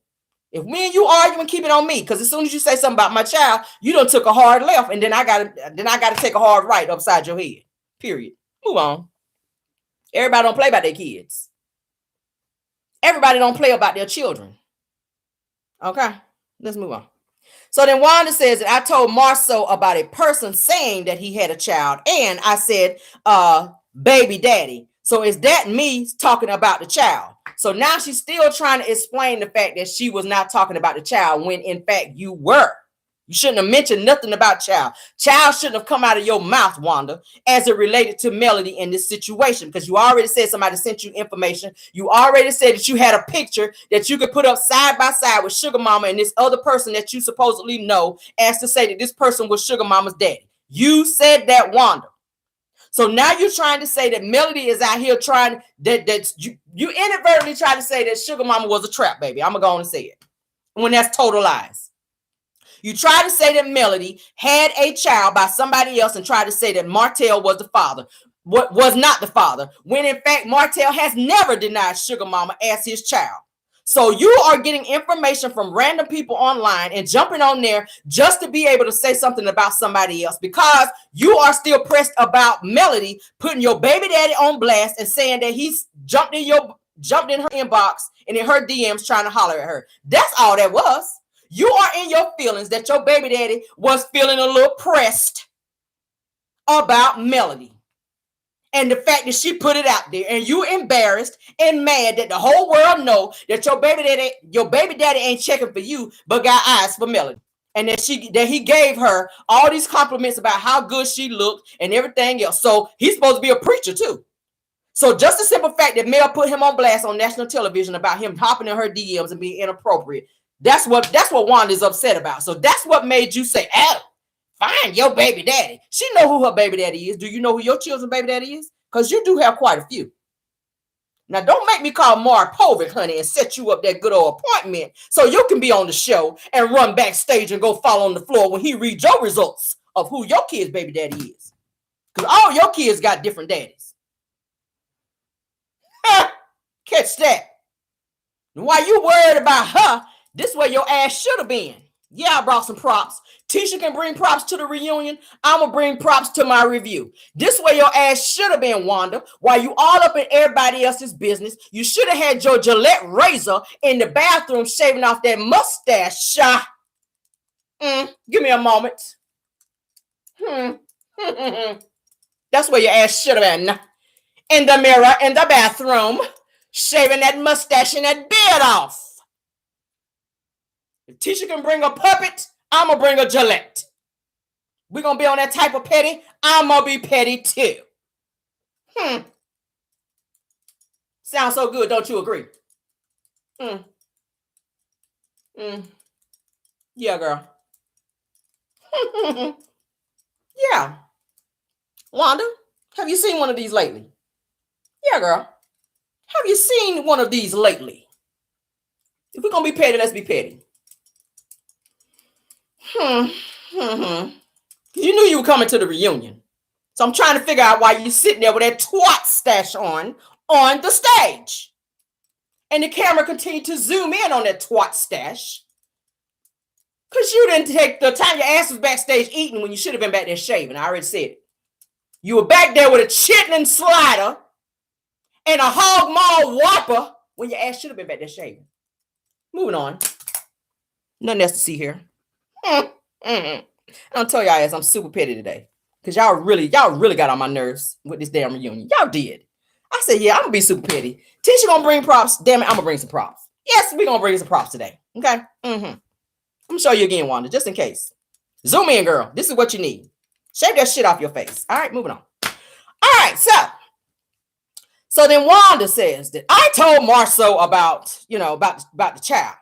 If me and you arguing, keep it on me. Because as soon as you say something about my child, you done took a hard left, and then I gotta take a hard right upside your head. Period. Move on. Everybody don't play about their kids. Everybody don't play about their children. Okay, let's move on. So then Wanda says that I told Marceau about a person saying that he had a child, and I said, baby daddy. So is that me talking about the child? So now she's still trying to explain the fact that she was not talking about the child when in fact you were. You shouldn't have mentioned nothing about child. Child shouldn't have come out of your mouth, Wanda, as it related to Melody in this situation, because you already said somebody sent you information. You already said that you had a picture that you could put up side by side with Sugar Mama and this other person that you supposedly know, as to say that this person was Sugar Mama's daddy. You said that, Wanda. So now you're trying to say that Melody is out here trying that you inadvertently try to say that Sugar Mama was a trap baby. I'm gonna go on and say it when that's total lies. You try to say that Melody had a child by somebody else and try to say that Martel was the father, what was not the father, when in fact Martel has never denied Sugar Mama as his child. So you are getting information from random people online and jumping on there just to be able to say something about somebody else, because you are still pressed about Melody putting your baby daddy on blast and saying that he's jumped in her inbox and in her DMs trying to holler at her. That's all that was. You are in your feelings that your baby daddy was feeling a little pressed about Melody. And the fact that she put it out there, and you embarrassed and mad that the whole world know that your baby daddy ain't checking for you, but got eyes for Melody. And that he gave her all these compliments about how good she looked and everything else. So he's supposed to be a preacher too. So just the simple fact that Mel put him on blast on national television about him hopping in her DMs and being inappropriate. That's what Wanda's upset about. So that's what made you say, Adam, find your baby daddy. She know who her baby daddy is. Do you know who your children's baby daddy is? Because you do have quite a few. Now, don't make me call Mark Povic, honey, and set you up that good old appointment so you can be on the show and run backstage and go fall on the floor when he reads your results of who your kid's baby daddy is. Because all your kids got different daddies. Catch that. And while you worried about her, this where your ass should have been. Yeah, I brought some props. Tisha can bring props to the reunion. I'm going to bring props to my review. This way your ass should have been, Wanda. While you all up in everybody else's business, you should have had your Gillette razor in the bathroom shaving off that mustache. Give me a moment. That's where your ass should have been. In the mirror, in the bathroom, shaving that mustache and that beard off. If Tisha can bring a puppet, I'm going to bring a Gillette. We're going to be on that type of petty. I'm going to be petty too. Sounds so good, don't you agree? Yeah, girl. Yeah. Wanda, have you seen one of these lately? Yeah, girl. Have you seen one of these lately? If we're going to be petty, let's be petty. You knew you were coming to the reunion. So I'm trying to figure out why you're sitting there with that twat stash on the stage. And the camera continued to zoom in on that twat stash. Because you didn't take the time. Your ass was backstage eating when you should have been back there shaving. I already said it. You were back there with a chitlin slider and a hog maw whopper when your ass should have been back there shaving. Moving on. Nothing else to see here. I'll tell y'all ass I'm super petty today. Because y'all really got on my nerves with this damn reunion. Y'all did. I said, yeah, I'm going to be super petty. Tisha going to bring props. Damn it, I'm going to bring some props. Yes, we're going to bring some props today. Okay? I'm going to show you again, Wanda, just in case. Zoom in, girl. This is what you need. Shake that shit off your face. All right, moving on. All right, so then Wanda says that I told Marceau about the child.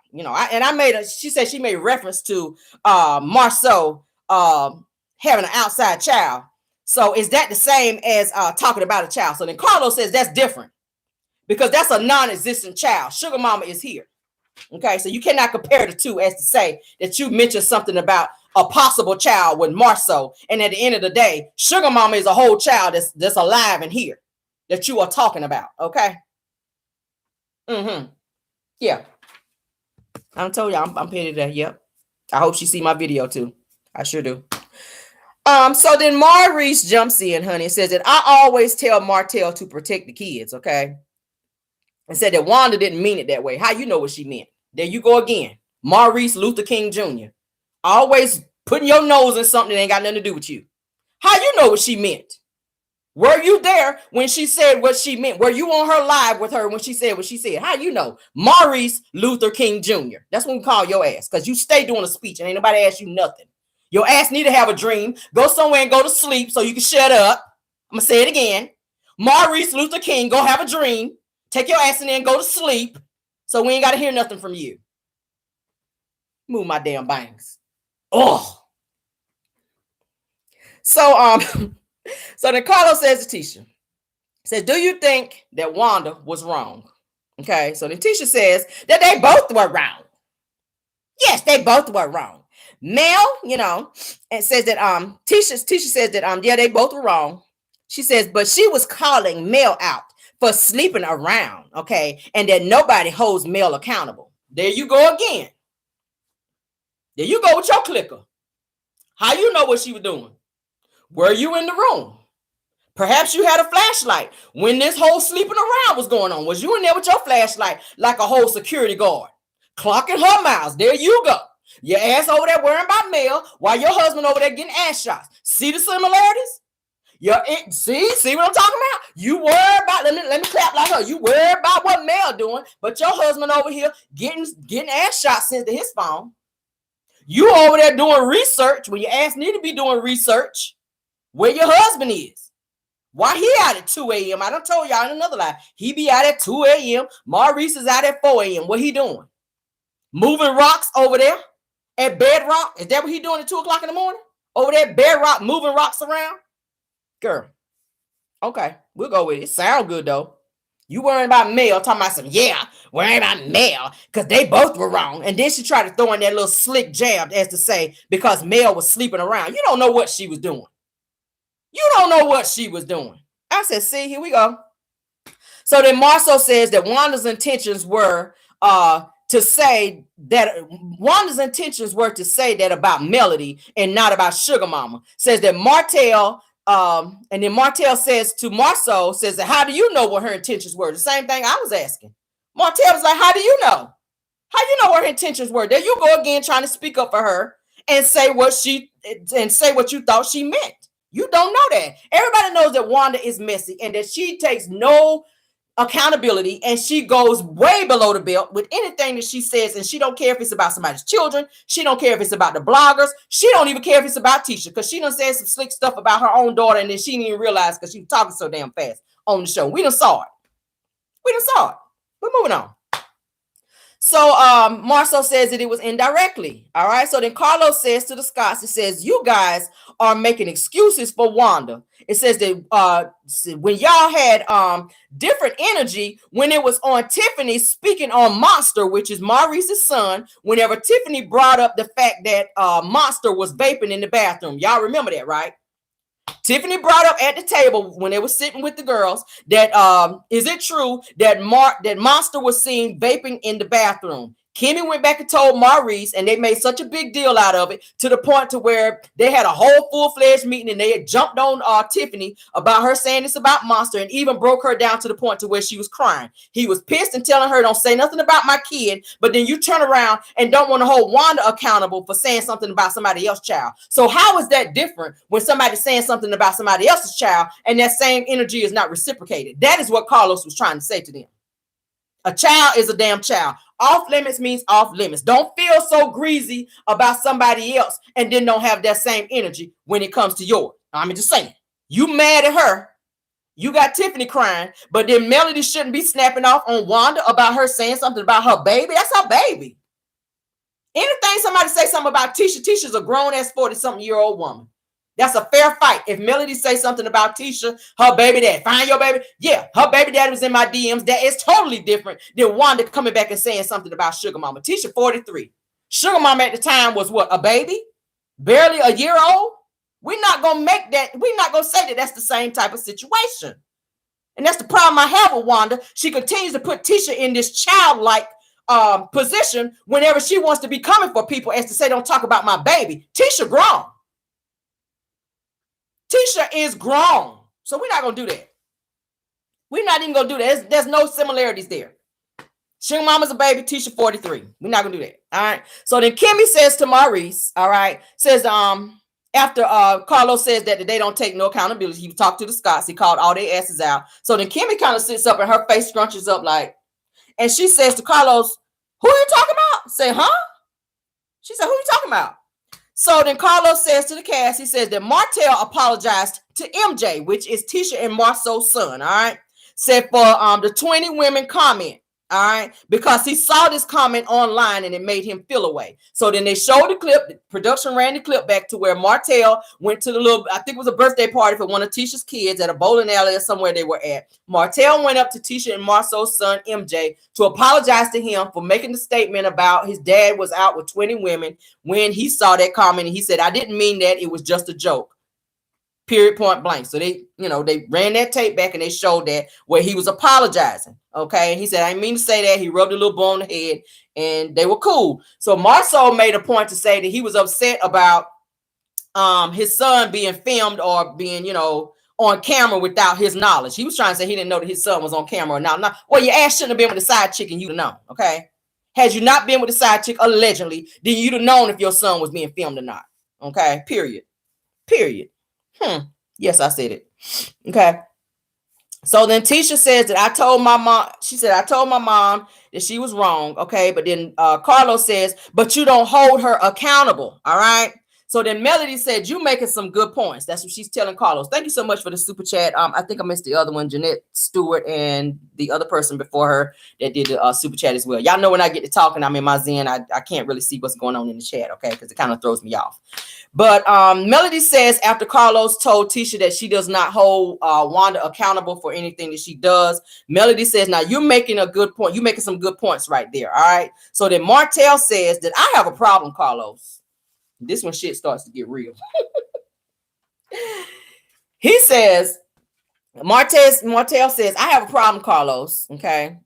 She said she made reference to Marceau having an outside child. So is that the same as talking about a child? So then Carlos says that's different because that's a non-existent child. Sugar Mama is here. Okay, so you cannot compare the two as to say that you mentioned something about a possible child with Marceau, and at the end of the day, Sugar Mama is a whole child that's alive and here that you are talking about. Okay. Yeah. I told you I'm petty there. Yep. I hope she see my video too. I sure do. So then Maurice jumps in, honey, and says that I always tell Martel to protect the kids, okay? And said that Wanda didn't mean it that way. How you know what she meant? There you go again. Maurice Luther King Jr. Always putting your nose in something that ain't got nothing to do with you. How you know what she meant? Were you there when she said what she meant? Were you on her live with her when she said what she said? How you know? Maurice Luther King Jr. That's what we call your ass, because you stay doing a speech and ain't nobody asked you nothing. Your ass need to have a dream. Go somewhere and go to sleep so you can shut up. I'm going to say it again. Maurice Luther King, go have a dream. Take your ass in there and go to sleep so we ain't got to hear nothing from you. Move my damn bangs. Oh. So, so then Carlos says to Tisha, says, do you think that Wanda was wrong? Okay, so then Tisha says that they both were wrong. Yes, they both were wrong. Mel, and says that Tisha says that yeah, they both were wrong. She says, but she was calling Mel out for sleeping around, okay, and that nobody holds Mel accountable. There you go again. There you go with your clicker. How you know what she was doing? Were you in the room? Perhaps you had a flashlight when this whole sleeping around was going on. Was you in there with your flashlight like a whole security guard? Clocking her miles. There you go. Your ass over there worrying about Mel while your husband over there getting ass shots. See the similarities? See what I'm talking about? You worry about, let me clap like her. You worry about what Mel doing, but your husband over here getting ass shots sent to his phone. You over there doing research when your ass need to be doing research where your husband is. Why he out at 2 a.m.? I done told y'all in another lie. He be out at 2 a.m. Maurice is out at 4 a.m. What he doing? Moving rocks over there at Bedrock? Is that what he doing at 2 o'clock in the morning? Over there at Bedrock, moving rocks around? Girl. Okay, we'll go with it. Sound good, though. You worrying about Mel, talking about worrying about Mel, because they both were wrong. And then she tried to throw in that little slick jab as to say, because Mel was sleeping around. You don't know what she was doing. You don't know what she was doing. I said, see, here we go. So then Marceau says that Wanda's intentions were to say that about Melody and not about Sugar Mama. Says that Martel, and then Martel says to Marceau, says that how do you know what her intentions were? The same thing I was asking. Martel was like, how do you know? How you know what her intentions were? There you go again, trying to speak up for her and say what you thought she meant. You don't know that. Everybody knows that Wanda is messy and that she takes no accountability and she goes way below the belt with anything that she says, and she don't care if it's about somebody's children. She don't care if it's about the bloggers. She don't even care if it's about Tisha, because she done said some slick stuff about her own daughter and then she didn't even realize because she was talking so damn fast on the show. We done saw it. We're moving on. So Marceau says that it was indirectly. All right. So then Carlos says to the Scotts, it says, you guys are making excuses for Wanda. It says that when y'all had different energy when it was on Tiffany speaking on Monster, which is Maurice's son, whenever Tiffany brought up the fact that Monster was vaping in the bathroom. Y'all remember that, right? Tiffany brought up at the table when they were sitting with the girls that is it true that Monster was seen vaping in the bathroom? Kimmy went back and told Maurice, and they made such a big deal out of it to the point to where they had a whole full-fledged meeting, and they had jumped on Tiffany about her saying this about Monster, and even broke her down to the point to where she was crying. He was pissed and telling her, don't say nothing about my kid, but then you turn around and don't want to hold Wanda accountable for saying something about somebody else's child. So how is that different when somebody's saying something about somebody else's child and that same energy is not reciprocated? That is what Carlos was trying to say to them. A child is a damn child. Off limits means off limits. Don't feel so greasy about somebody else and then don't have that same energy when it comes to yours. I'm just saying. You mad at her. You got Tiffany crying, but then Melody shouldn't be snapping off on Wanda about her saying something about her baby. That's her baby. Anything somebody say something about Tisha, Tisha's a grown-ass 40-something-year-old woman. That's a fair fight. If Melody say something about Tisha, her baby dad, find your baby. Yeah, her baby daddy was in my DMs. That is totally different than Wanda coming back and saying something about Sugar Mama. Tisha 43. Sugar Mama at the time was what? A baby? Barely a year old? We're not going to make that. We're not going to say that that's the same type of situation. And that's the problem I have with Wanda. She continues to put Tisha in this childlike position whenever she wants to be coming for people as to say, don't talk about my baby. Tisha grown. Tisha is grown. So we're not going to do that. We're not even going to do that. There's no similarities there. Sugar Mama's a baby. Tisha 43. We're not going to do that. All right. So then Kimmy says to Maurice, all right, says, after Carlos says that they don't take no accountability, he talked to the Scots. He called all their asses out. So then Kimmy kind of sits up and her face scrunches up like, and she says to Carlos, who are you talking about? Say, huh? She said, who are you talking about? So then Carlos says to the cast, he says that Martel apologized to MJ, which is Tisha and Marceau's son, all right? Said for the 20 women comment, all right? Because he saw this comment online and it made him feel away. So then they showed the clip, the production ran the clip back to where Martel went to the little, I think it was a birthday party for one of Tisha's kids at a bowling alley or somewhere they were at. Martel went up to Tisha and Marceau's son, MJ, to apologize to him for making the statement about his dad was out with 20 women when he saw that comment. And he said, I didn't mean that. It was just a joke. Period, point blank. So they, they ran that tape back and they showed that where he was apologizing. Okay. And he said, I didn't mean to say that. He rubbed a little ball on the head and they were cool. So Marceau made a point to say that he was upset about his son being filmed or being, on camera without his knowledge. He was trying to say he didn't know that his son was on camera or not. Well, your ass shouldn't have been with the side chick and you'd have known. Okay. Had you not been with the side chick allegedly, then you'd have known if your son was being filmed or not. Okay. Period. Yes, I said it. Okay. So then Tisha says that I told my mom, she said, I told my mom that she was wrong. Okay. But then Carlos says, but you don't hold her accountable. All right. So then Melody said, you making some good points. That's what she's telling Carlos. Thank you so much for the super chat. I think I missed the other one, Jeanette Stewart, and the other person before her that did the super chat as well. Y'all know when I get to talking, I'm in my zen. I can't really see what's going on in the chat. Okay. Because it kind of throws me off. But Melody says after Carlos told Tisha that she does not hold Wanda accountable for anything that she does, Melody says, now you're making a good point. You're making some good points right there. All right. So then Martel says that I have a problem, Carlos. This when shit starts to get real. He says, Martel says, I have a problem, Carlos. Okay.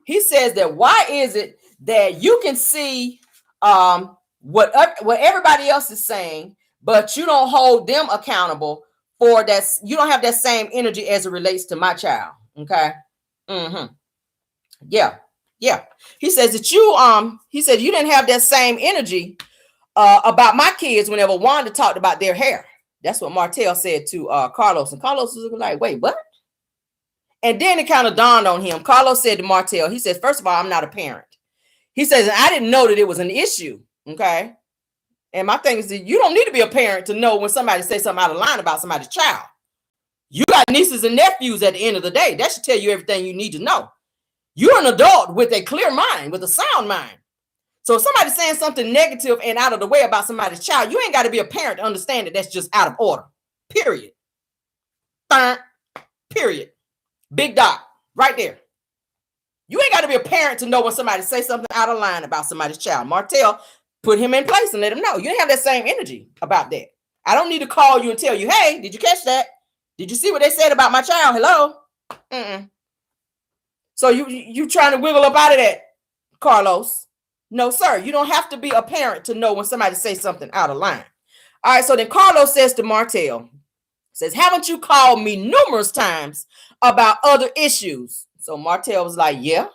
He says that why is it that you can see what everybody else is saying, but you don't hold them accountable for that. You don't have that same energy as it relates to my child. Okay. Yeah. He says that he said you didn't have that same energy about my kids whenever Wanda talked about their hair. That's what Martel said to Carlos. And Carlos was like, wait, what? And then it kind of dawned on him. Carlos said to Martel, he says, first of all, I'm not a parent. He says, I didn't know that it was an issue. Okay. And my thing is that you don't need to be a parent to know when somebody says something out of line about somebody's child. You got nieces and nephews at the end of the day. That should tell you everything you need to know. You're an adult with a clear mind, with a sound mind. So if somebody's saying something negative and out of the way about somebody's child, you ain't got to be a parent to understand that that's just out of order. Period. Period. Big dot. Right there. You ain't got to be a parent to know when somebody say something out of line about somebody's child. Martel put him in place and let him know. You didn't have that same energy about that. I don't need to call you and tell you, hey, did you catch that? Did you see what they said about my child? Hello? So you trying to wiggle up out of that, Carlos? No, sir. You don't have to be a parent to know when somebody says something out of line. All right. So then Carlos says to Martel, says, haven't you called me numerous times about other issues? So Martel was like, yeah.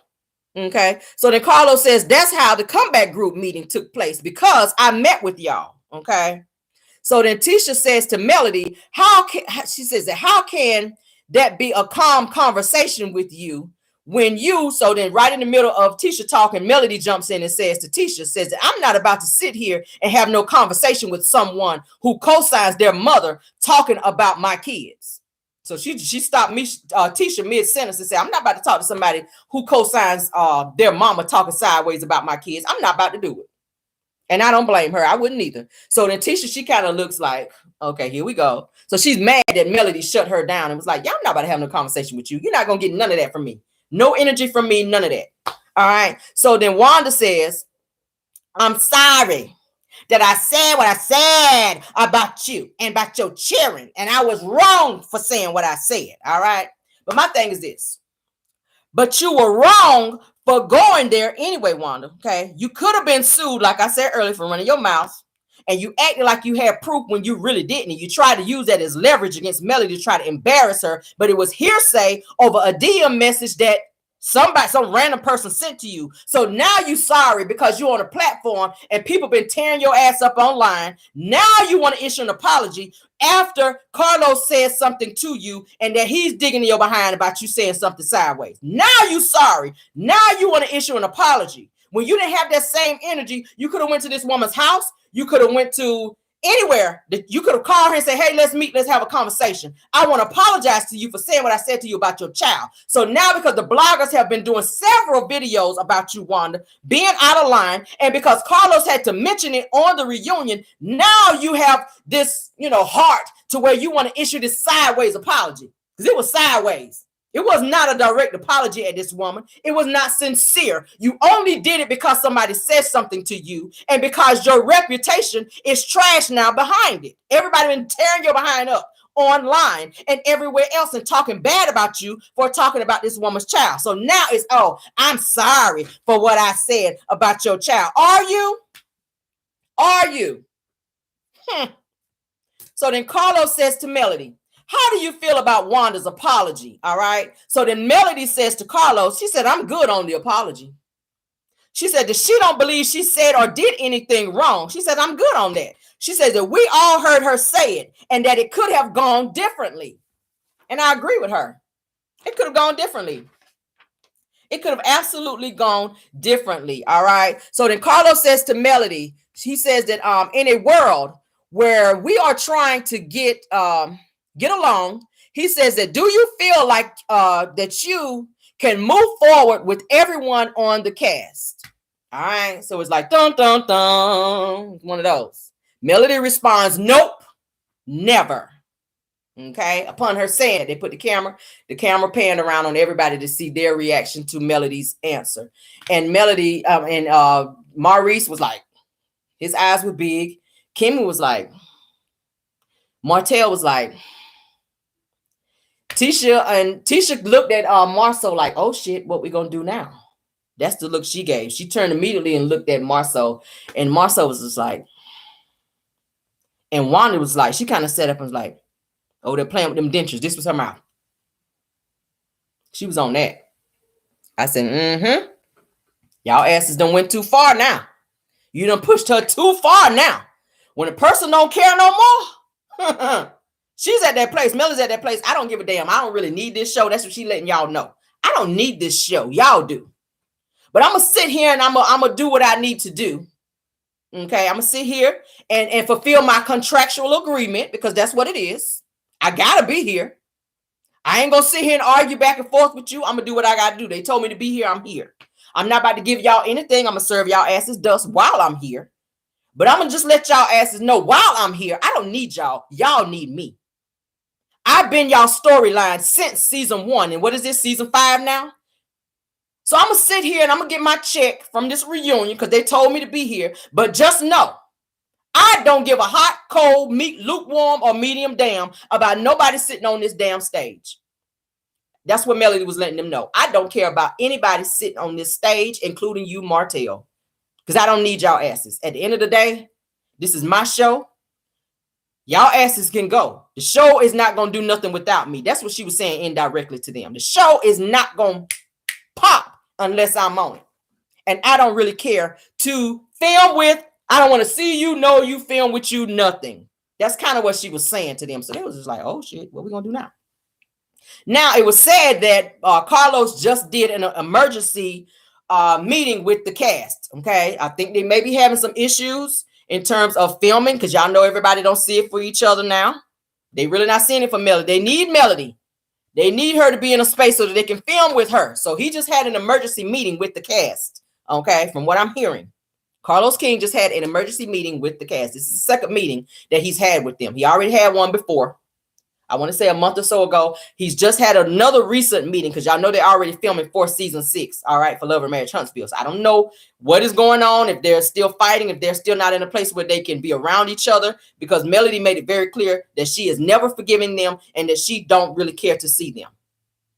Okay. So then Carlos says, that's how the comeback group meeting took place because I met with y'all. Okay. So then Tisha says to Melody, how can that be a calm conversation with you when you, so then right in the middle of Tisha talking, Melody jumps in and says to Tisha, says that I'm not about to sit here and have no conversation with someone who co-signs their mother talking about my kids. So she stopped me, Tisha mid-sentence and said, I'm not about to talk to somebody who co-signs their mama talking sideways about my kids. I'm not about to do it. And I don't blame her. I wouldn't either. So then Tisha, she kind of looks like, Okay, here we go. So she's mad that Melody shut her down and was like, y'all not about to have no conversation with you. You're not going to get none of that from me. No energy from me, none of that. All right. So then Wanda says, I'm sorry that I said what I said about you and about your children. And I was wrong for saying what I said. All right. But my thing is this. But you were wrong for going there anyway, Wanda. Okay. You could have been sued, like I said earlier, for running your mouth. And you acted like you had proof when you really didn't. And you tried to use that as leverage against Melody to try to embarrass her. But it was hearsay over a DM message that some random person sent to you. So now you sorry because you're on a platform and people been tearing your ass up online. Now you want to issue an apology after Carlos says something to you and that he's digging in your behind about you saying something sideways. Now you sorry. Now you want to issue an apology. When you didn't have that same energy, you could have went to this woman's house. You could have went to anywhere that you could have called her and said, hey, let's meet. Let's have a conversation. I want to apologize to you for saying what I said to you about your child. So now because the bloggers have been doing several videos about you, Wanda, being out of line, and because Carlos had to mention it on the reunion, now you have this, heart to where you want to issue this sideways apology because it was sideways. It was not a direct apology at this woman. It was not sincere. You only did it because somebody said something to you and because your reputation is trash now behind it. Everybody been tearing your behind up online and everywhere else and talking bad about you for talking about this woman's child. So now it's, I'm sorry for what I said about your child. Are you? Are you? So then Carlos says to Melody, how do you feel about Wanda's apology? All right. So then Melody says to Carlos, she said, I'm good on the apology. She said that she don't believe she said or did anything wrong. She said, I'm good on that. She says that we all heard her say it and that it could have gone differently. And I agree with her. It could have gone differently. It could have absolutely gone differently. All right. So then Carlos says to Melody, he says that in a world where we are trying to get along, he says that do you feel like that you can move forward with everyone on the cast? All right. So it's like dun dun dun. One of those. Melody responds, nope, never. Okay. Upon her saying it, they put the camera panned around on everybody to see their reaction to Melody's answer. And Melody and Maurice was like, his eyes were big. Kimmy was like, Martel was like, Tisha looked at Marceau like, oh shit, what we gonna do now? That's the look she gave. She turned immediately and looked at Marceau, and Marceau was just like, and Wanda was like, she kind of sat up and was like, oh, they're playing with them dentures. This was her mouth. She was on that. I said, y'all asses done went too far now. You done pushed her too far now. When a person don't care no more, she's at that place. Melody's at that place. I don't give a damn. I don't really need this show. That's what she letting y'all know. I don't need this show. Y'all do. But I'm going to sit here and I'm going to do what I need to do. Okay. I'm going to sit here and fulfill my contractual agreement because that's what it is. I got to be here. I ain't going to sit here and argue back and forth with you. I'm going to do what I got to do. They told me to be here. I'm here. I'm not about to give y'all anything. I'm going to serve y'all asses dust while I'm here. But I'm going to just let y'all asses know while I'm here, I don't need y'all. Y'all need me. I've been y'all storyline since season 1. And what is this, season 5 now? So I'm going to sit here and I'm going to get my check from this reunion because they told me to be here. But just know, I don't give a hot, cold, lukewarm, or medium damn about nobody sitting on this damn stage. That's what Melody was letting them know. I don't care about anybody sitting on this stage, including you, Martel, because I don't need y'all asses. At the end of the day, this is my show. Y'all asses can go. The show is not going to do nothing without me. That's what she was saying indirectly to them. The show is not going to pop unless I'm on it. And I don't really care to film with. I don't want to see you, know you, film with you, nothing. That's kind of what she was saying to them. So they was just like, oh shit, what we going to do now? Now, it was said that Carlos just did an emergency meeting with the cast. Okay. I think they may be having some issues in terms of filming because y'all know everybody don't see it for each other now. They really not seeing it for Melody. They need Melody. They need her to be in a space so that they can film with her. So he just had an emergency meeting with the cast. Okay. From what I'm hearing, Carlos King just had an emergency meeting with the cast. This is the second meeting that he's had with them. He already had one before. I want to say a month or so ago. He's just had another recent meeting because y'all know they're already filming for season 6. All right, for Love and Marriage Huntsville. So I don't know what is going on, if they're still fighting, if they're still not in a place where they can be around each other, because Melody made it very clear that she is never forgiving them and that she don't really care to see them.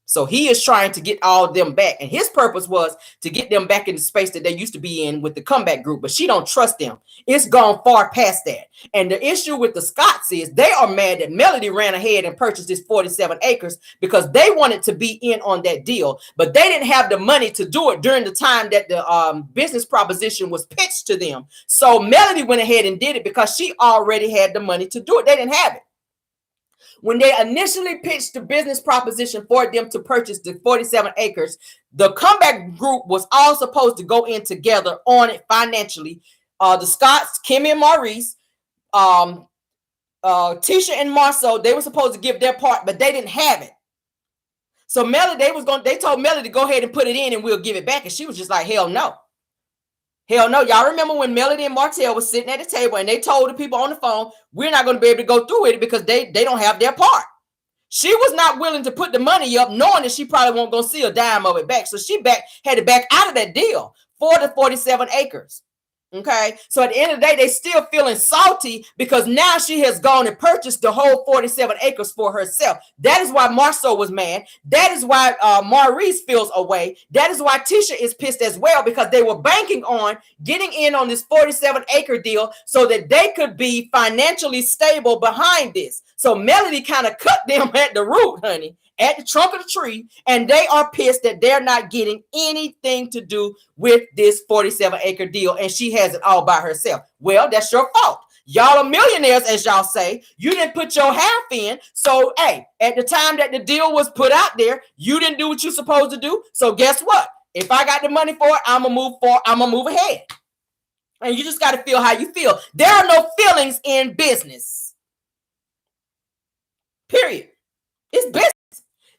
So he is trying to get all of them back. And his purpose was to get them back in the space that they used to be in with the comeback group. But she don't trust them. It's gone far past that. And the issue with the Scotts is they are mad that Melody ran ahead and purchased this 47 acres because they wanted to be in on that deal. But they didn't have the money to do it during the time that the business proposition was pitched to them. So Melody went ahead and did it because she already had the money to do it. They didn't have it. When they initially pitched the business proposition for them to purchase the 47 acres, the comeback group was all supposed to go in together on it financially. The Scotts, Kimmy and Maurice, Tisha and Marceau, they were supposed to give their part, but they didn't have it. So Melody, they told Melody to go ahead and put it in and we'll give it back. And she was just like, hell no. Hell no. Y'all remember when Melody and Martel was sitting at the table and they told the people on the phone, we're not going to be able to go through with it because they don't have their part. She was not willing to put the money up, knowing that she probably won't go see a dime of it back. So she had to back out of that deal for the 47 acres. Okay, so at the end of the day, they still feeling salty because now she has gone and purchased the whole 47 acres for herself. That is why Marceau was mad. That is why Maurice feels away. That is why Tisha is pissed as well, because they were banking on getting in on this 47 acre deal so that they could be financially stable behind this. So Melody kind of cut them at the root, honey, at the trunk of the tree, and they are pissed that they're not getting anything to do with this 47 acre deal, and she has it all by herself. Well, that's your fault. Y'all are millionaires, as y'all say. You didn't put your half in. So, hey, at the time that the deal was put out there, you didn't do what you're supposed to do. So guess what? If I got the money for it, I'm going to move ahead. And you just got to feel how you feel. There are no feelings in business. Period. It's business.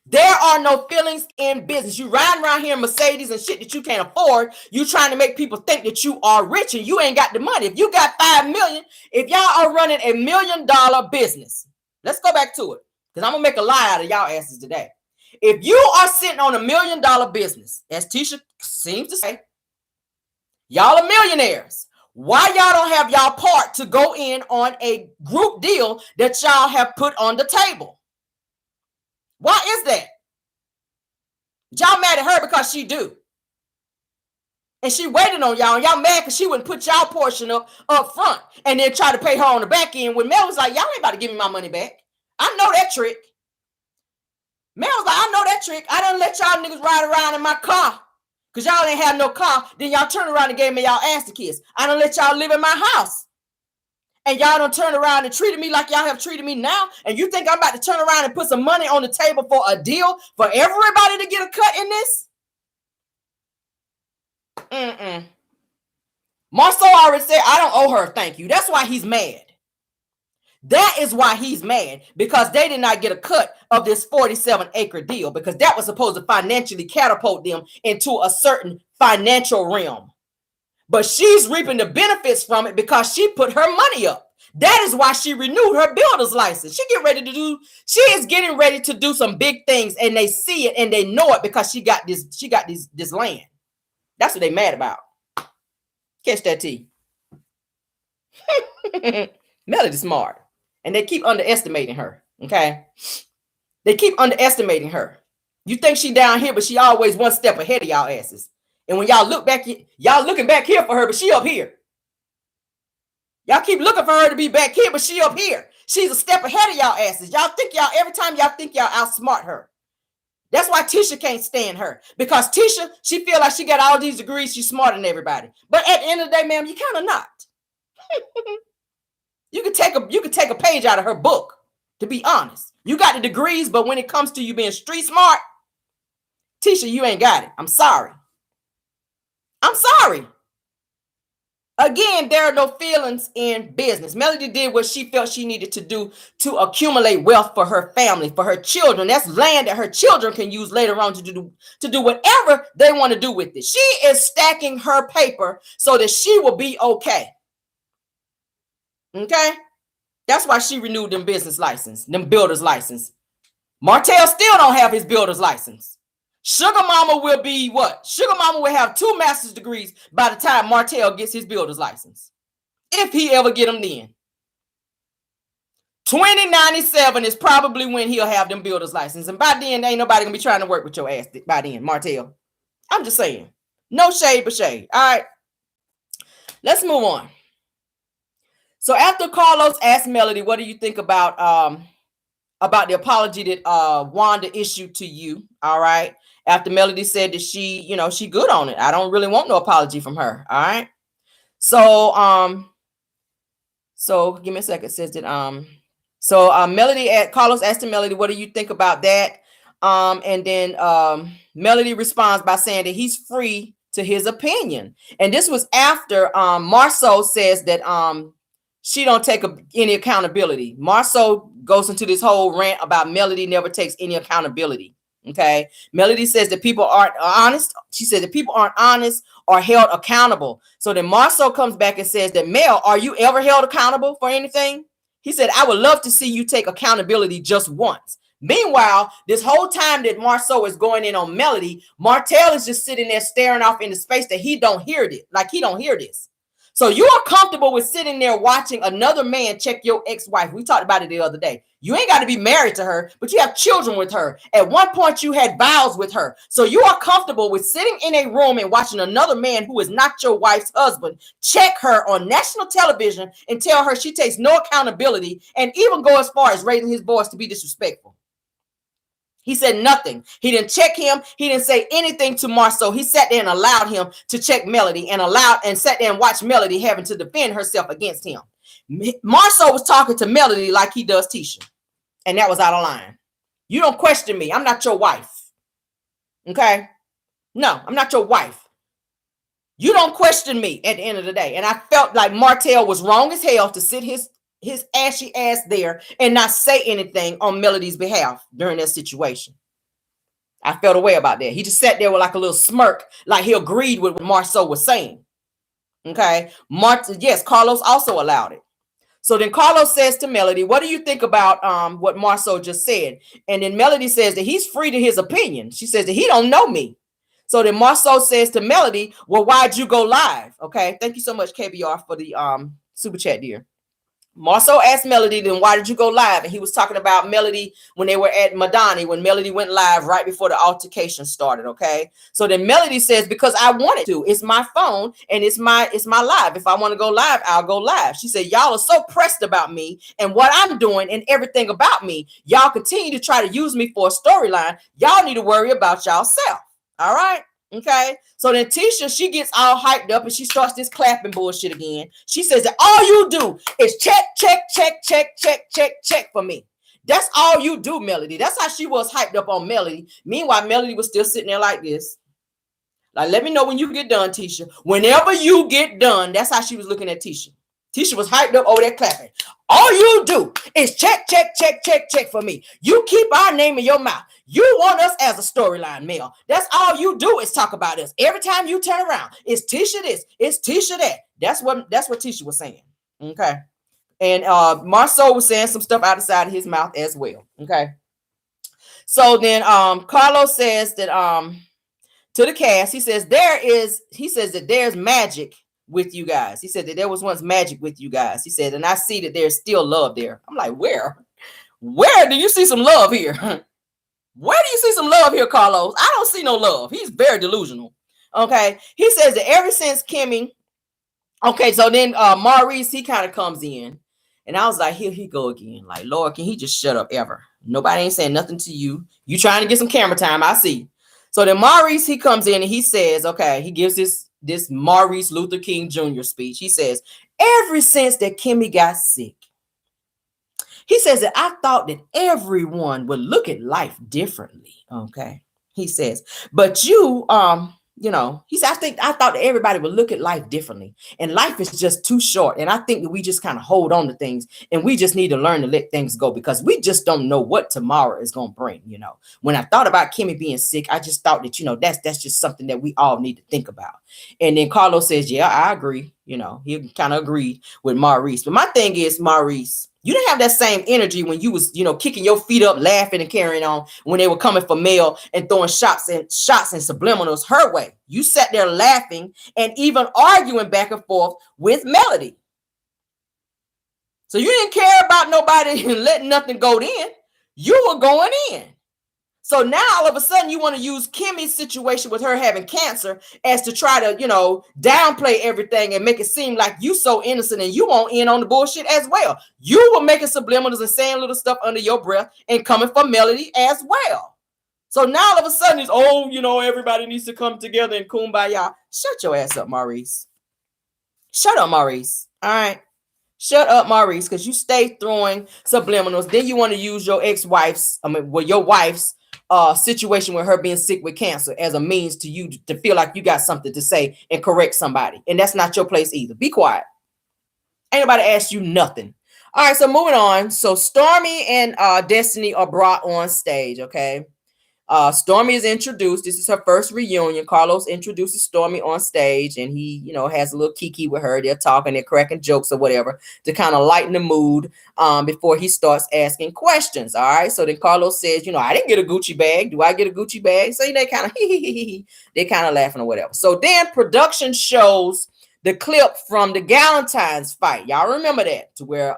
There are no feelings in business. You riding around here in Mercedes and shit that you can't afford. You trying to make people think that you are rich and you ain't got the money. If you got $5 million, if y'all are running $1 million business, let's go back to it, because I'm gonna make a lie out of y'all asses today. If you are sitting on $1 million business, as Tisha seems to say, y'all are millionaires. Why y'all don't have y'all part to go in on a group deal that y'all have put on the table? Why is that? Y'all mad at her because she do. And she waited on y'all. And y'all mad because she wouldn't put y'all portion up front and then try to pay her on the back end. When Mel was like, y'all ain't about to give me my money back. I know that trick. Mel was like, I know that trick. I done let y'all niggas ride around in my car because y'all ain't have no car. Then y'all turn around and gave me y'all ass to kiss. I done let y'all live in my house. And y'all don't turn around and treated me like y'all have treated me now. And you think I'm about to turn around and put some money on the table for a deal for everybody to get a cut in this? Marceau already said, I don't owe her thank you. That's why he's mad. That is why he's mad, because they did not get a cut of this 47 acre deal, because that was supposed to financially catapult them into a certain financial realm. But she's reaping the benefits from it because she put her money up. That is why she renewed her builder's license. She is getting ready to do some big things, and they see it and they know it because she got this land. That's what they mad about. Catch that tea. Melody's smart. And they keep underestimating her. Okay. They keep underestimating her. You think she down here, but she always one step ahead of y'all asses. And when y'all look back, y'all looking back here for her, but she up here. Y'all keep looking for her to be back here, but she up here. She's a step ahead of y'all asses. Every time y'all think y'all outsmart her. That's why Tisha can't stand her. Because Tisha, she feel like she got all these degrees. She's smarter than everybody. But at the end of the day, ma'am, you kind of not. You could take a page out of her book, to be honest. You got the degrees, but when it comes to you being street smart, Tisha, you ain't got it. I'm sorry. I'm sorry. Again, there are no feelings in business. Melody did what she felt she needed to do to accumulate wealth for her family, for her children. That's land that her children can use later on to do whatever they want to do with it. She is stacking her paper so that she will be okay. Okay? That's why she renewed them business license, them builder's license. Martel still don't have his builder's license. Sugar Mama will be what? Sugar Mama will have 2 master's degrees by the time Martel gets his builder's license. If he ever get them then. 2097 is probably when he'll have them builder's license. And by then, ain't nobody gonna be trying to work with your ass by then, Martel. I'm just saying. No shade but shade. All right. Let's move on. So after Carlos asked Melody, what do you think about the apology that Wanda issued to you? All right. After Melody said that she good on it. I don't really want no apology from her. All right. So give me a second. It says that Carlos asked Melody, what do you think about that? And then Melody responds by saying that he's free to his opinion. And this was after Marceau says that she don't take any accountability. Marceau goes into this whole rant about Melody never takes any accountability. Okay. Melody says that people aren't honest. She said that people aren't honest or held accountable. So then Marceau comes back and says that, Mel, are you ever held accountable for anything? He said, I would love to see you take accountability just once. Meanwhile, this whole time that Marceau is going in on Melody, Martel is just sitting there staring off into space that he don't hear it. Like he don't hear this. So you are comfortable with sitting there watching another man check your ex-wife. We talked about it the other day. You ain't got to be married to her, but you have children with her. At one point, you had vows with her. So you are comfortable with sitting in a room and watching another man who is not your wife's husband check her on national television and tell her she takes no accountability and even go as far as raising his voice to be disrespectful. He said nothing. He didn't check him. He didn't say anything to Marceau. He sat there and allowed him to check Melody and sat there and watched Melody having to defend herself against him. Marceau was talking to Melody like he does Tisha. And that was out of line. You don't question me. I'm not your wife. Okay? No, I'm not your wife. You don't question me at the end of the day. And I felt like Martel was wrong as hell to sit his ashy ass there and not say anything on Melody's behalf during that situation. I felt a way about that. He just sat there with like a little smirk, like he agreed with what Marceau was saying. Okay. Yes, Carlos also allowed it. So then Carlos says to Melody, what do you think about what Marceau just said? And then Melody says that he's free to his opinion. She says that he don't know me. So then Marceau says to Melody, well, why'd you go live? Okay. Thank you so much, KBR, for the super chat, dear. Marceau asked Melody, then why did you go live? And he was talking about Melody when they were at Madani, when Melody went live right before the altercation started. Okay. So then Melody says, because I wanted to. It's my phone and it's my live. If I want to go live, I'll go live. She said, y'all are so pressed about me and what I'm doing and everything about me. Y'all continue to try to use me for a storyline. Y'all need to worry about y'allself. All right. Okay, so then Tisha, she gets all hyped up and she starts this clapping bullshit again. She says that all you do is check, check, check, check, check, check, check for me. That's all you do, Melody. That's how she was hyped up on Melody. Meanwhile, Melody was still sitting there like this. Like, let me know when you get done, Tisha. Whenever you get done, that's how she was looking at Tisha. Tisha was hyped up over there clapping. All you do is check, check, check, check, check for me. You keep our name in your mouth. You want us as a storyline, Mel. That's all you do is talk about us. Every time you turn around, it's Tisha this, it's Tisha that. That's what Tisha was saying. Okay. And Marceau was saying some stuff outside of his mouth as well. Okay. So then Carlos says that to the cast, he says that there's magic with you guys. He said that there was once magic with you guys. He said, and I see that there's still love there. I'm like, where do you see some love here? Where do you see some love here, Carlos? I don't see no love. He's very delusional. Okay. He says that ever since Kimmy. Okay. So then Maurice, he kind of comes in and I was like, here he go again. Like, Lord, can he just shut up ever? Nobody ain't saying nothing to you. You trying to get some camera time. I see. So then Maurice, he comes in and he says, okay, he gives this Maurice Luther King Jr. speech. He says, ever since that Kimmy got sick, he says that I thought that everyone would look at life differently. Okay. He says, but you he said, I thought that everybody would look at life differently. And life is just too short. And I think that we just kind of hold on to things, and we just need to learn to let things go, because we just don't know what tomorrow is going to bring. When I thought about Kimmy being sick, I just thought that, that's just something that we all need to think about. And then Carlos says, yeah, I agree. He kind of agreed with Maurice. But my thing is, Maurice, you didn't have that same energy when you was, kicking your feet up, laughing and carrying on when they were coming for Mel and throwing shots and subliminals her way. You sat there laughing and even arguing back and forth with Melody. So you didn't care about nobody and letting nothing go in. You were going in. So now all of a sudden you want to use Kimmy's situation with her having cancer as to try to, downplay everything and make it seem like you so innocent and you won't in on the bullshit as well. You were making subliminals and saying little stuff under your breath and coming for Melody as well. So now all of a sudden it's, everybody needs to come together and kumbaya. Shut your ass up, Maurice. Shut up, Maurice. All right. Shut up, Maurice, because you stay throwing subliminals. Then you want to use your your wife's situation with her being sick with cancer as a means to you to feel like you got something to say and correct somebody. And that's not your place either. Be quiet. Ain't nobody asked you nothing. All right, so moving on. So Stormy and Destiny are brought on stage, okay? Stormy is introduced. This is her first reunion. Carlos introduces Stormy on stage, and he, has a little kiki with her. They're talking, they're cracking jokes or whatever to kind of lighten the mood before he starts asking questions. All right. So then Carlos says, I didn't get a Gucci bag. Do I get a Gucci bag? So they kind of they're kind of laughing or whatever. So then production shows the clip from the Galentine's fight. Y'all remember that, to where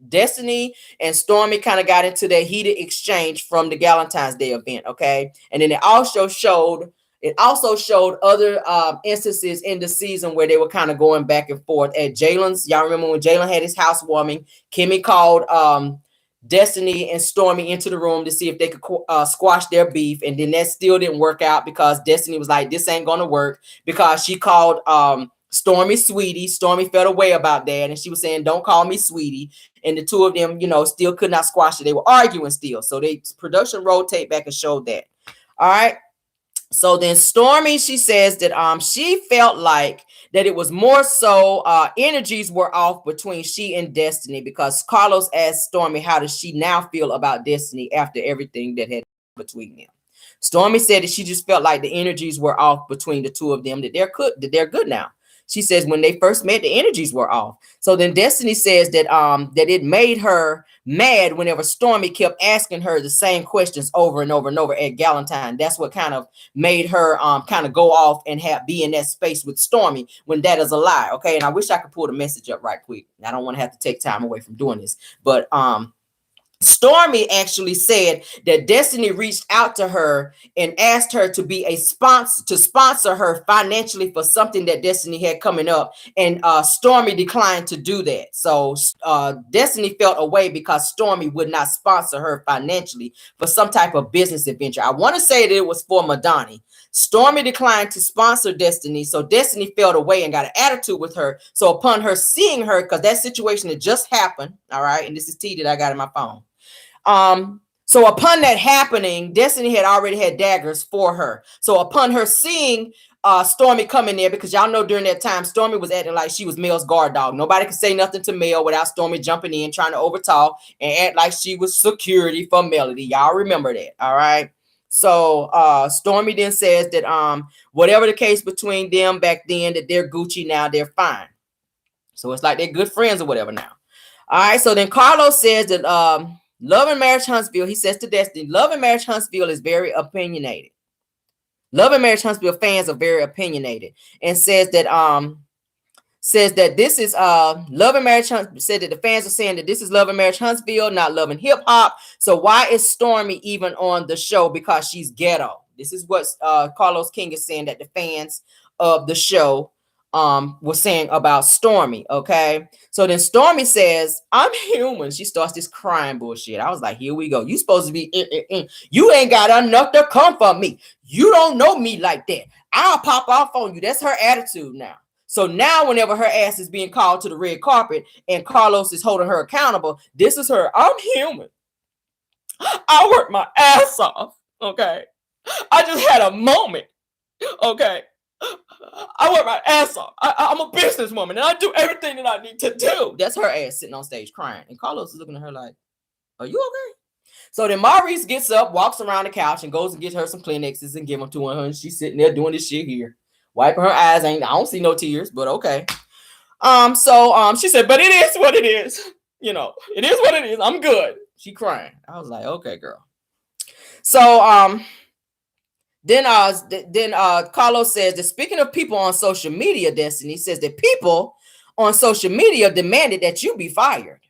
Destiny and Stormy kind of got into their heated exchange from the Galentine's Day event, okay? And then it also showed other instances in the season where they were kind of going back and forth at Jalen's. Y'all remember when Jalen had his housewarming, Kimmy called Destiny and Stormy into the room to see if they could squash their beef, and then that still didn't work out because Destiny was like, this ain't gonna work, because she called Stormy sweetie. Stormy felt away about that, and she was saying, don't call me sweetie. And the two of them, still could not squash it. They were arguing still. So they production rolled tape back and showed that. All right. So then Stormy, she says that she felt like that it was more so energies were off between she and Destiny, because Carlos asked Stormy, how does she now feel about Destiny after everything that had between them? Stormy said that she just felt like the energies were off between the two of them, that they're good now. She says when they first met, the energies were off. So then Destiny says that that it made her mad whenever Stormy kept asking her the same questions over and over and over at Galentine. That's what kind of made her kind of go off and be in that space with Stormy, when that is a lie. Okay. And I wish I could pull the message up right quick. I don't want to have to take time away from doing this, but Stormy actually said that Destiny reached out to her and asked her to be a sponsor her financially for something that Destiny had coming up, and Stormy declined to do that. So Destiny felt away because Stormy would not sponsor her financially for some type of business adventure. I want to say that it was for Madani. Stormy declined to sponsor Destiny, so Destiny felt away and got an attitude with her. So upon her seeing her, because that situation had just happened, all right, and this is T that I got in my phone. So upon that happening, Destiny had already had daggers for her. So upon her seeing Stormy come in there, because y'all know during that time, Stormy was acting like she was Mel's guard dog. Nobody could say nothing to Mel without Stormy jumping in, trying to overtalk and act like she was security for Melody. Y'all remember that, all right? So Stormy then says that whatever the case between them back then, that they're Gucci now, they're fine. So it's like they're good friends or whatever now. All right, so then Carlos says that Love and Marriage Huntsville, he says to Destiny, Love and Marriage Huntsville is very opinionated. Love and Marriage Huntsville fans are very opinionated, and says that this is Love and Marriage Huntsville, said that the fans are saying that this is Love and Marriage Huntsville, not Love and Hip Hop. So why is Stormy even on the show? Because she's ghetto. This is what Carlos King is saying, that the fans of the show was saying about Stormy. Okay, so then Stormy says, I'm human. She starts this crying bullshit. I was like, here we go. You supposed to be you ain't got enough to come for me. You don't know me like that. I'll pop off on you. That's her attitude now. So now whenever her ass is being called to the red carpet and Carlos is holding her accountable, this is her. I'm human. I worked my ass off. Okay, I just had a moment. Okay. I work my ass off. I'm a businesswoman and I do everything that I need to do. That's her ass sitting on stage crying. And Carlos is looking at her like, are you okay? So then Maurice gets up, walks around the couch, and goes and gets her some Kleenexes and give them to her. And she's sitting there doing this shit here, wiping her eyes. I don't see no tears, but okay. So she said, but it is what it is. You know, it is what it is. I'm good. She crying. I was like, okay, girl. So then Carlos says that speaking of people on social media, Destiny says that people on social media demanded that you be fired.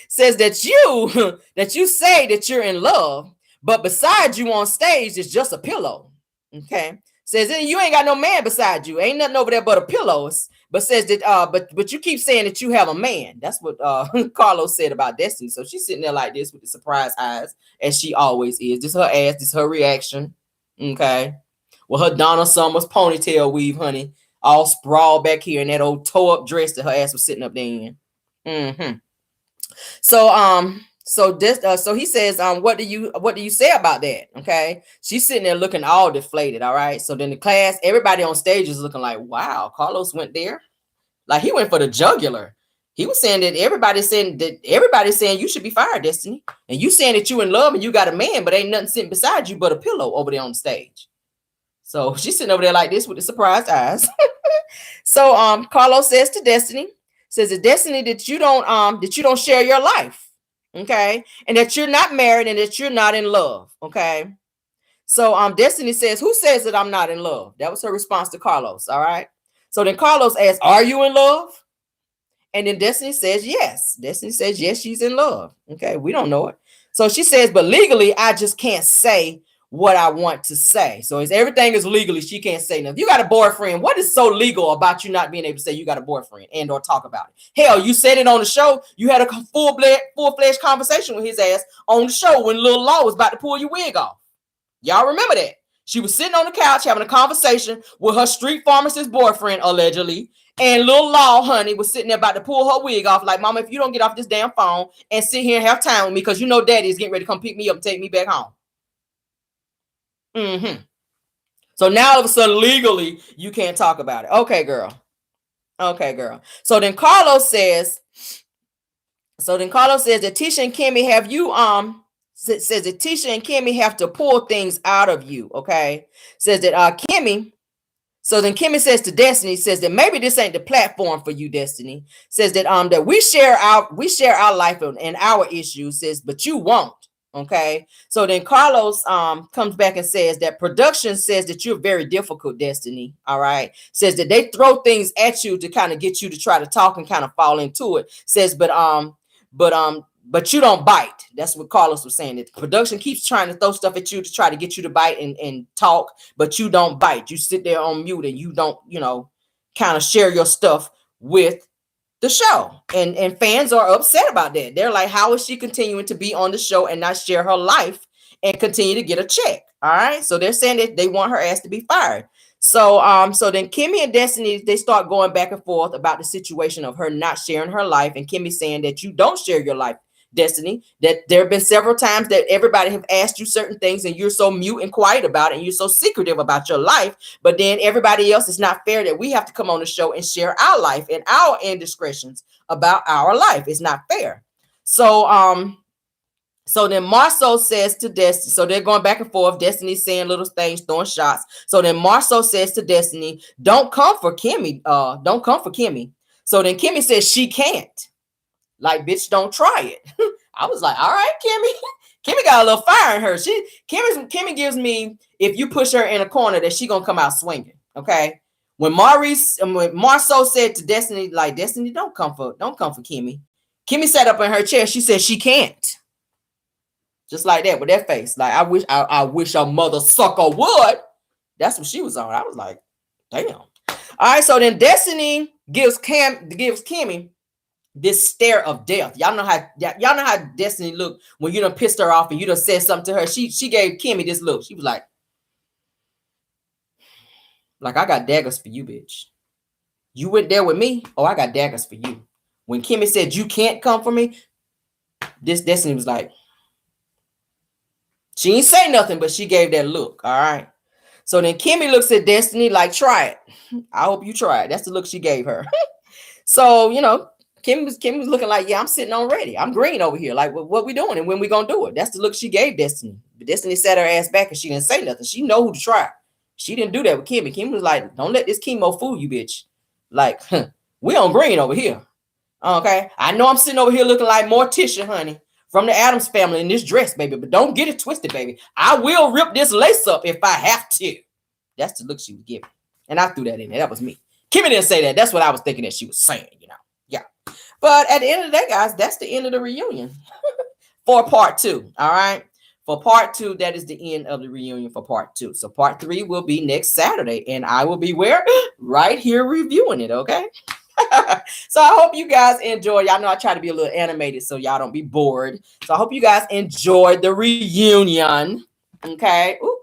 Says that you say that you're in love, but beside you on stage is just a pillow. Okay. Says that you ain't got no man beside you. Ain't nothing over there but a pillows. But says that but you keep saying that you have a man. That's what Carlos said about Destiny. So she's sitting there like this with the surprised eyes, as she always is. This her ass, this her reaction. Okay. Well, her Donna Summers ponytail weave, honey, all sprawled back here in that old toe up dress that her ass was sitting up there in. Mm-hmm. So he says, what do you say about that? Okay. She's sitting there looking all deflated. All right. So then the class, everybody on stage is looking like, wow, Carlos went there. Like he went for the jugular. He was saying that everybody's saying you should be fired, Destiny. And you saying that you in love and you got a man, but ain't nothing sitting beside you but a pillow over there on the stage. So she's sitting over there like this with the surprised eyes. So Carlos says to Destiny, says that Destiny that you don't share your life, okay, and that you're not married and that you're not in love, okay. So Destiny says, who says that I'm not in love? That was her response to Carlos. All right. So then Carlos asks, are you in love? And then Destiny says yes. Destiny says yes, she's in love. Okay, we don't know it. So she says, but legally, I just can't say what I want to say. So as everything is legally, she can't say nothing. You got a boyfriend. What is so legal about you not being able to say you got a boyfriend and or talk about it? Hell, you said it on the show. You had a full-fledged conversation with his ass on the show when Lil Law was about to pull your wig off. Y'all remember that? She was sitting on the couch having a conversation with her street pharmacist boyfriend, allegedly. And Lil Law, honey, was sitting there about to pull her wig off. Like, mama, if you don't get off this damn phone and sit here and have time with me, because you know daddy is getting ready to come pick me up and take me back home. Mm-hmm. So now all of a sudden, legally, you can't talk about it. Okay, girl. Okay, girl. So then Carlos says that Tisha and Kimmy have you says that Tisha and Kimmy have to pull things out of you. Okay. Says that Kimmy. So then Kimmy says to Destiny, says that maybe this ain't the platform for you, Destiny. Says that that we share our life and our issues, says, but you won't. Okay. So then Carlos comes back and says that production says that you're very difficult, Destiny. All right. Says that they throw things at you to kind of get you to try to talk and kind of fall into it. Says, but you don't bite. That's what Carlos was saying. That production keeps trying to throw stuff at you to try to get you to bite and talk, but you don't bite. You sit there on mute and you don't, kind of share your stuff with the show. And fans are upset about that. They're like, how is she continuing to be on the show and not share her life and continue to get a check? All right. So they're saying that they want her ass to be fired. So then Kimmy and Destiny, they start going back and forth about the situation of her not sharing her life, and Kimmy saying that you don't share your life, Destiny, that there have been several times that everybody have asked you certain things and you're so mute and quiet about it and you're so secretive about your life, but then everybody else, is not fair that we have to come on the show and share our life and our indiscretions about our life. It's not fair. So then Marceau says to Destiny, so they're going back and forth, Destiny saying little things, throwing shots. So then Marceau says to Destiny, don't come for Kimmy. Don't come for Kimmy. So then Kimmy says she can't. Like, bitch, don't try it. I was like, all right, Kimmy. Kimmy got a little fire in her. Kimmy gives me, if you push her in a corner, that she gonna come out swinging. Okay. When Marceau said to Destiny, like, Destiny, don't come for Kimmy. Kimmy sat up in her chair. She said she can't. Just like that, with that face. Like, I wish a mother sucker would. That's what she was on. I was like, damn. All right. So then Destiny gives Kimmy this stare of death. Y'all know how Destiny looked when you done pissed her off and you done said something to her. She gave Kimmy this look. She was like, I got daggers for you, bitch. You went there with me. Oh, I got daggers for you. When Kimmy said you can't come for me, this Destiny was like, she ain't say nothing, but she gave that look. All right. So then Kimmy looks at Destiny like, try it. I hope you try it. That's the look she gave her. So, you know, Kim was looking like, yeah, I'm sitting on ready. I'm green over here. Like, what we doing and when we gonna do it? That's the look she gave Destiny. But Destiny sat her ass back and she didn't say nothing. She know who to try. She didn't do that with Kimmy. Kim was like, don't let this chemo fool you, bitch. Like, we on green over here. Okay. I know I'm sitting over here looking like more Tisha, honey, from the Addams family in this dress, baby. But don't get it twisted, baby. I will rip this lace up if I have to. That's the look she was giving. And I threw that in there. That was me. Kimmy didn't say that. That's what I was thinking that she was saying, you know. Yeah. But at the end of the day, guys, that's the end of the reunion for part 2. All right. For part 2, that is the end of the reunion for part 2. So part 3 will be next Saturday. And I will be where? Right here reviewing it. Okay. So I hope you guys enjoy. Y'all know I try to be a little animated so y'all don't be bored. So I hope you guys enjoyed the reunion. Okay. Ooh.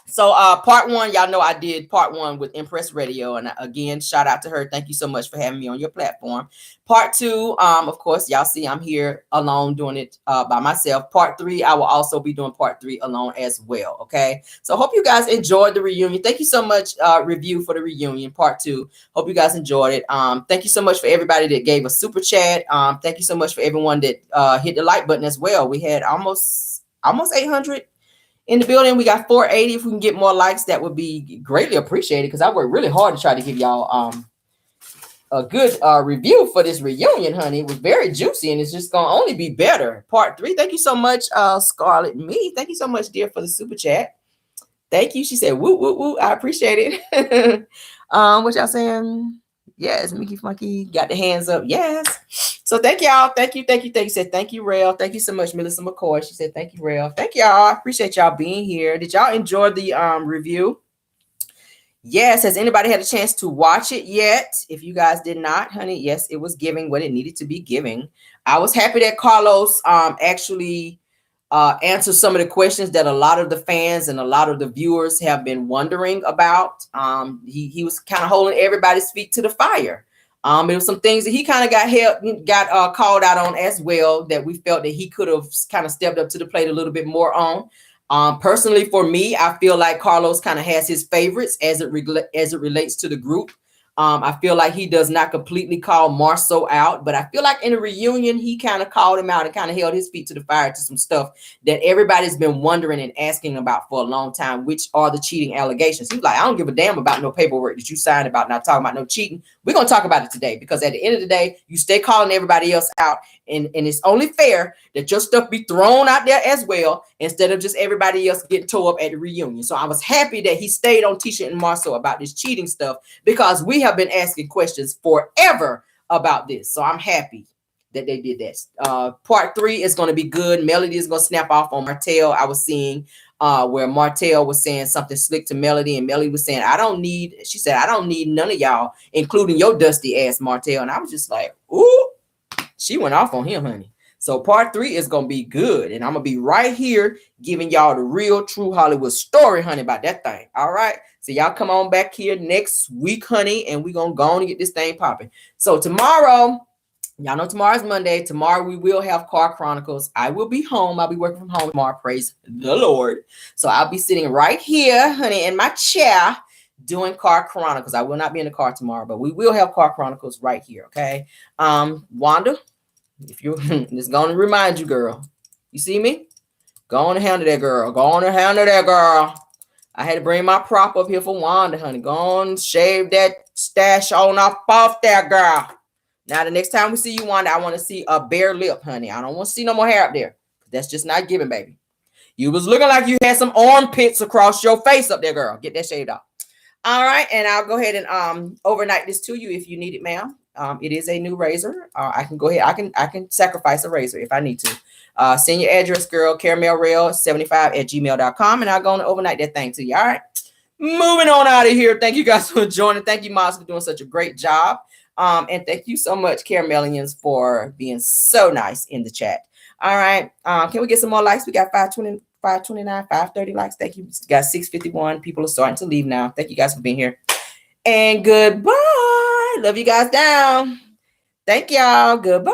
So part 1, y'all know I did part 1 with Impress Radio. And again, shout out to her. Thank you so much for having me on your platform. Part 2, of course, y'all see I'm here alone doing it by myself. Part 3, I will also be doing part 3 alone as well. Okay. So hope you guys enjoyed the reunion. Thank you so much, review for the reunion, part 2. Hope you guys enjoyed it. Thank you so much for everybody that gave a super chat. Thank you so much for everyone that hit the like button as well. We had almost 800 in the building. We got 480. If we can get more likes, that would be greatly appreciated because I worked really hard to try to give y'all a good review for this reunion, honey. It was very juicy and it's just gonna only be better. Part 3. Thank you so much, Scarlett Me. Thank you so much, dear, for the super chat. Thank you. She said, woo, woo, woo. I appreciate it. What y'all saying? Yes, Mickey Funky got the hands up. Yes. So thank y'all. Thank you. Said thank you, Rell. Thank you so much, Melissa McCoy. She said thank you, Rell. Thank y'all. I appreciate y'all being here. Did y'all enjoy the review? Yes. Has anybody had a chance to watch it yet? If you guys did not, honey, yes, it was giving what it needed to be giving. I was happy that Carlos actually answer some of the questions that a lot of the fans and a lot of the viewers have been wondering about. He was kind of holding everybody's feet to the fire. There was some things that he kind of got called out on as well that we felt that he could have kind of stepped up to the plate a little bit more on. Personally, for me, I feel like Carlos kind of has his favorites as it relates to the group. I feel like he does not completely call Marceau out, but I feel like in a reunion, he kind of called him out and kind of held his feet to the fire to some stuff that everybody's been wondering and asking about for a long time, which are the cheating allegations. He's like, I don't give a damn about no paperwork that you signed about not talking about no cheating. We're going to talk about it today because at the end of the day, you stay calling everybody else out. And it's only fair that your stuff be thrown out there as well, instead of just everybody else getting tore up at the reunion. So I was happy that he stayed on Tisha and Marceau about this cheating stuff because we have been asking questions forever about this. So I'm happy that they did that. Part 3 is going to be good. Melody is going to snap off on Martel. I was seeing where Martel was saying something slick to Melody, and Melody was saying, she said, I don't need none of y'all, including your dusty ass, Martel. And I was just like, ooh. She went off on him, honey. So part 3 is going to be good. And I'm going to be right here giving y'all the real, true Hollywood story, honey, about that thing. All right. So y'all come on back here next week, honey, and we're going to go on and get this thing popping. So tomorrow, y'all know tomorrow's Monday. Tomorrow we will have Car Chronicles. I will be home. I'll be working from home tomorrow. Praise the Lord. So I'll be sitting right here, honey, in my chair doing Car Chronicles. I will not be in the car tomorrow, but we will have Car Chronicles right here. Okay. Wanda, if you're just going to remind you, girl, you see me? Go on and handle that, girl. Go on and handle that, girl. I had to bring my prop up here for Wanda, honey. Go on, shave that stash on off there, girl. Now, the next time we see you, Wanda, I want to see a bare lip, honey. I don't want to see no more hair up there. That's just not giving, baby. You was looking like you had some armpits across your face up there, girl. Get that shaved off. All right, and I'll go ahead and overnight this to you if you need it, ma'am. It is a new razor. I can go ahead. I can sacrifice a razor if I need to. Send your address, girl, caramelrail75@gmail.com, and I'll go and overnight that thing to you. All right. Moving on out of here. Thank you guys for joining. Thank you, Miles, for doing such a great job. And thank you so much, Caramelians, for being so nice in the chat. All right. Can we get some more likes? We got 520. 529, 530 likes. Thank you. We got 651. People are starting to leave now. Thank you guys for being here. And goodbye. Love you guys down. Thank y'all. Goodbye.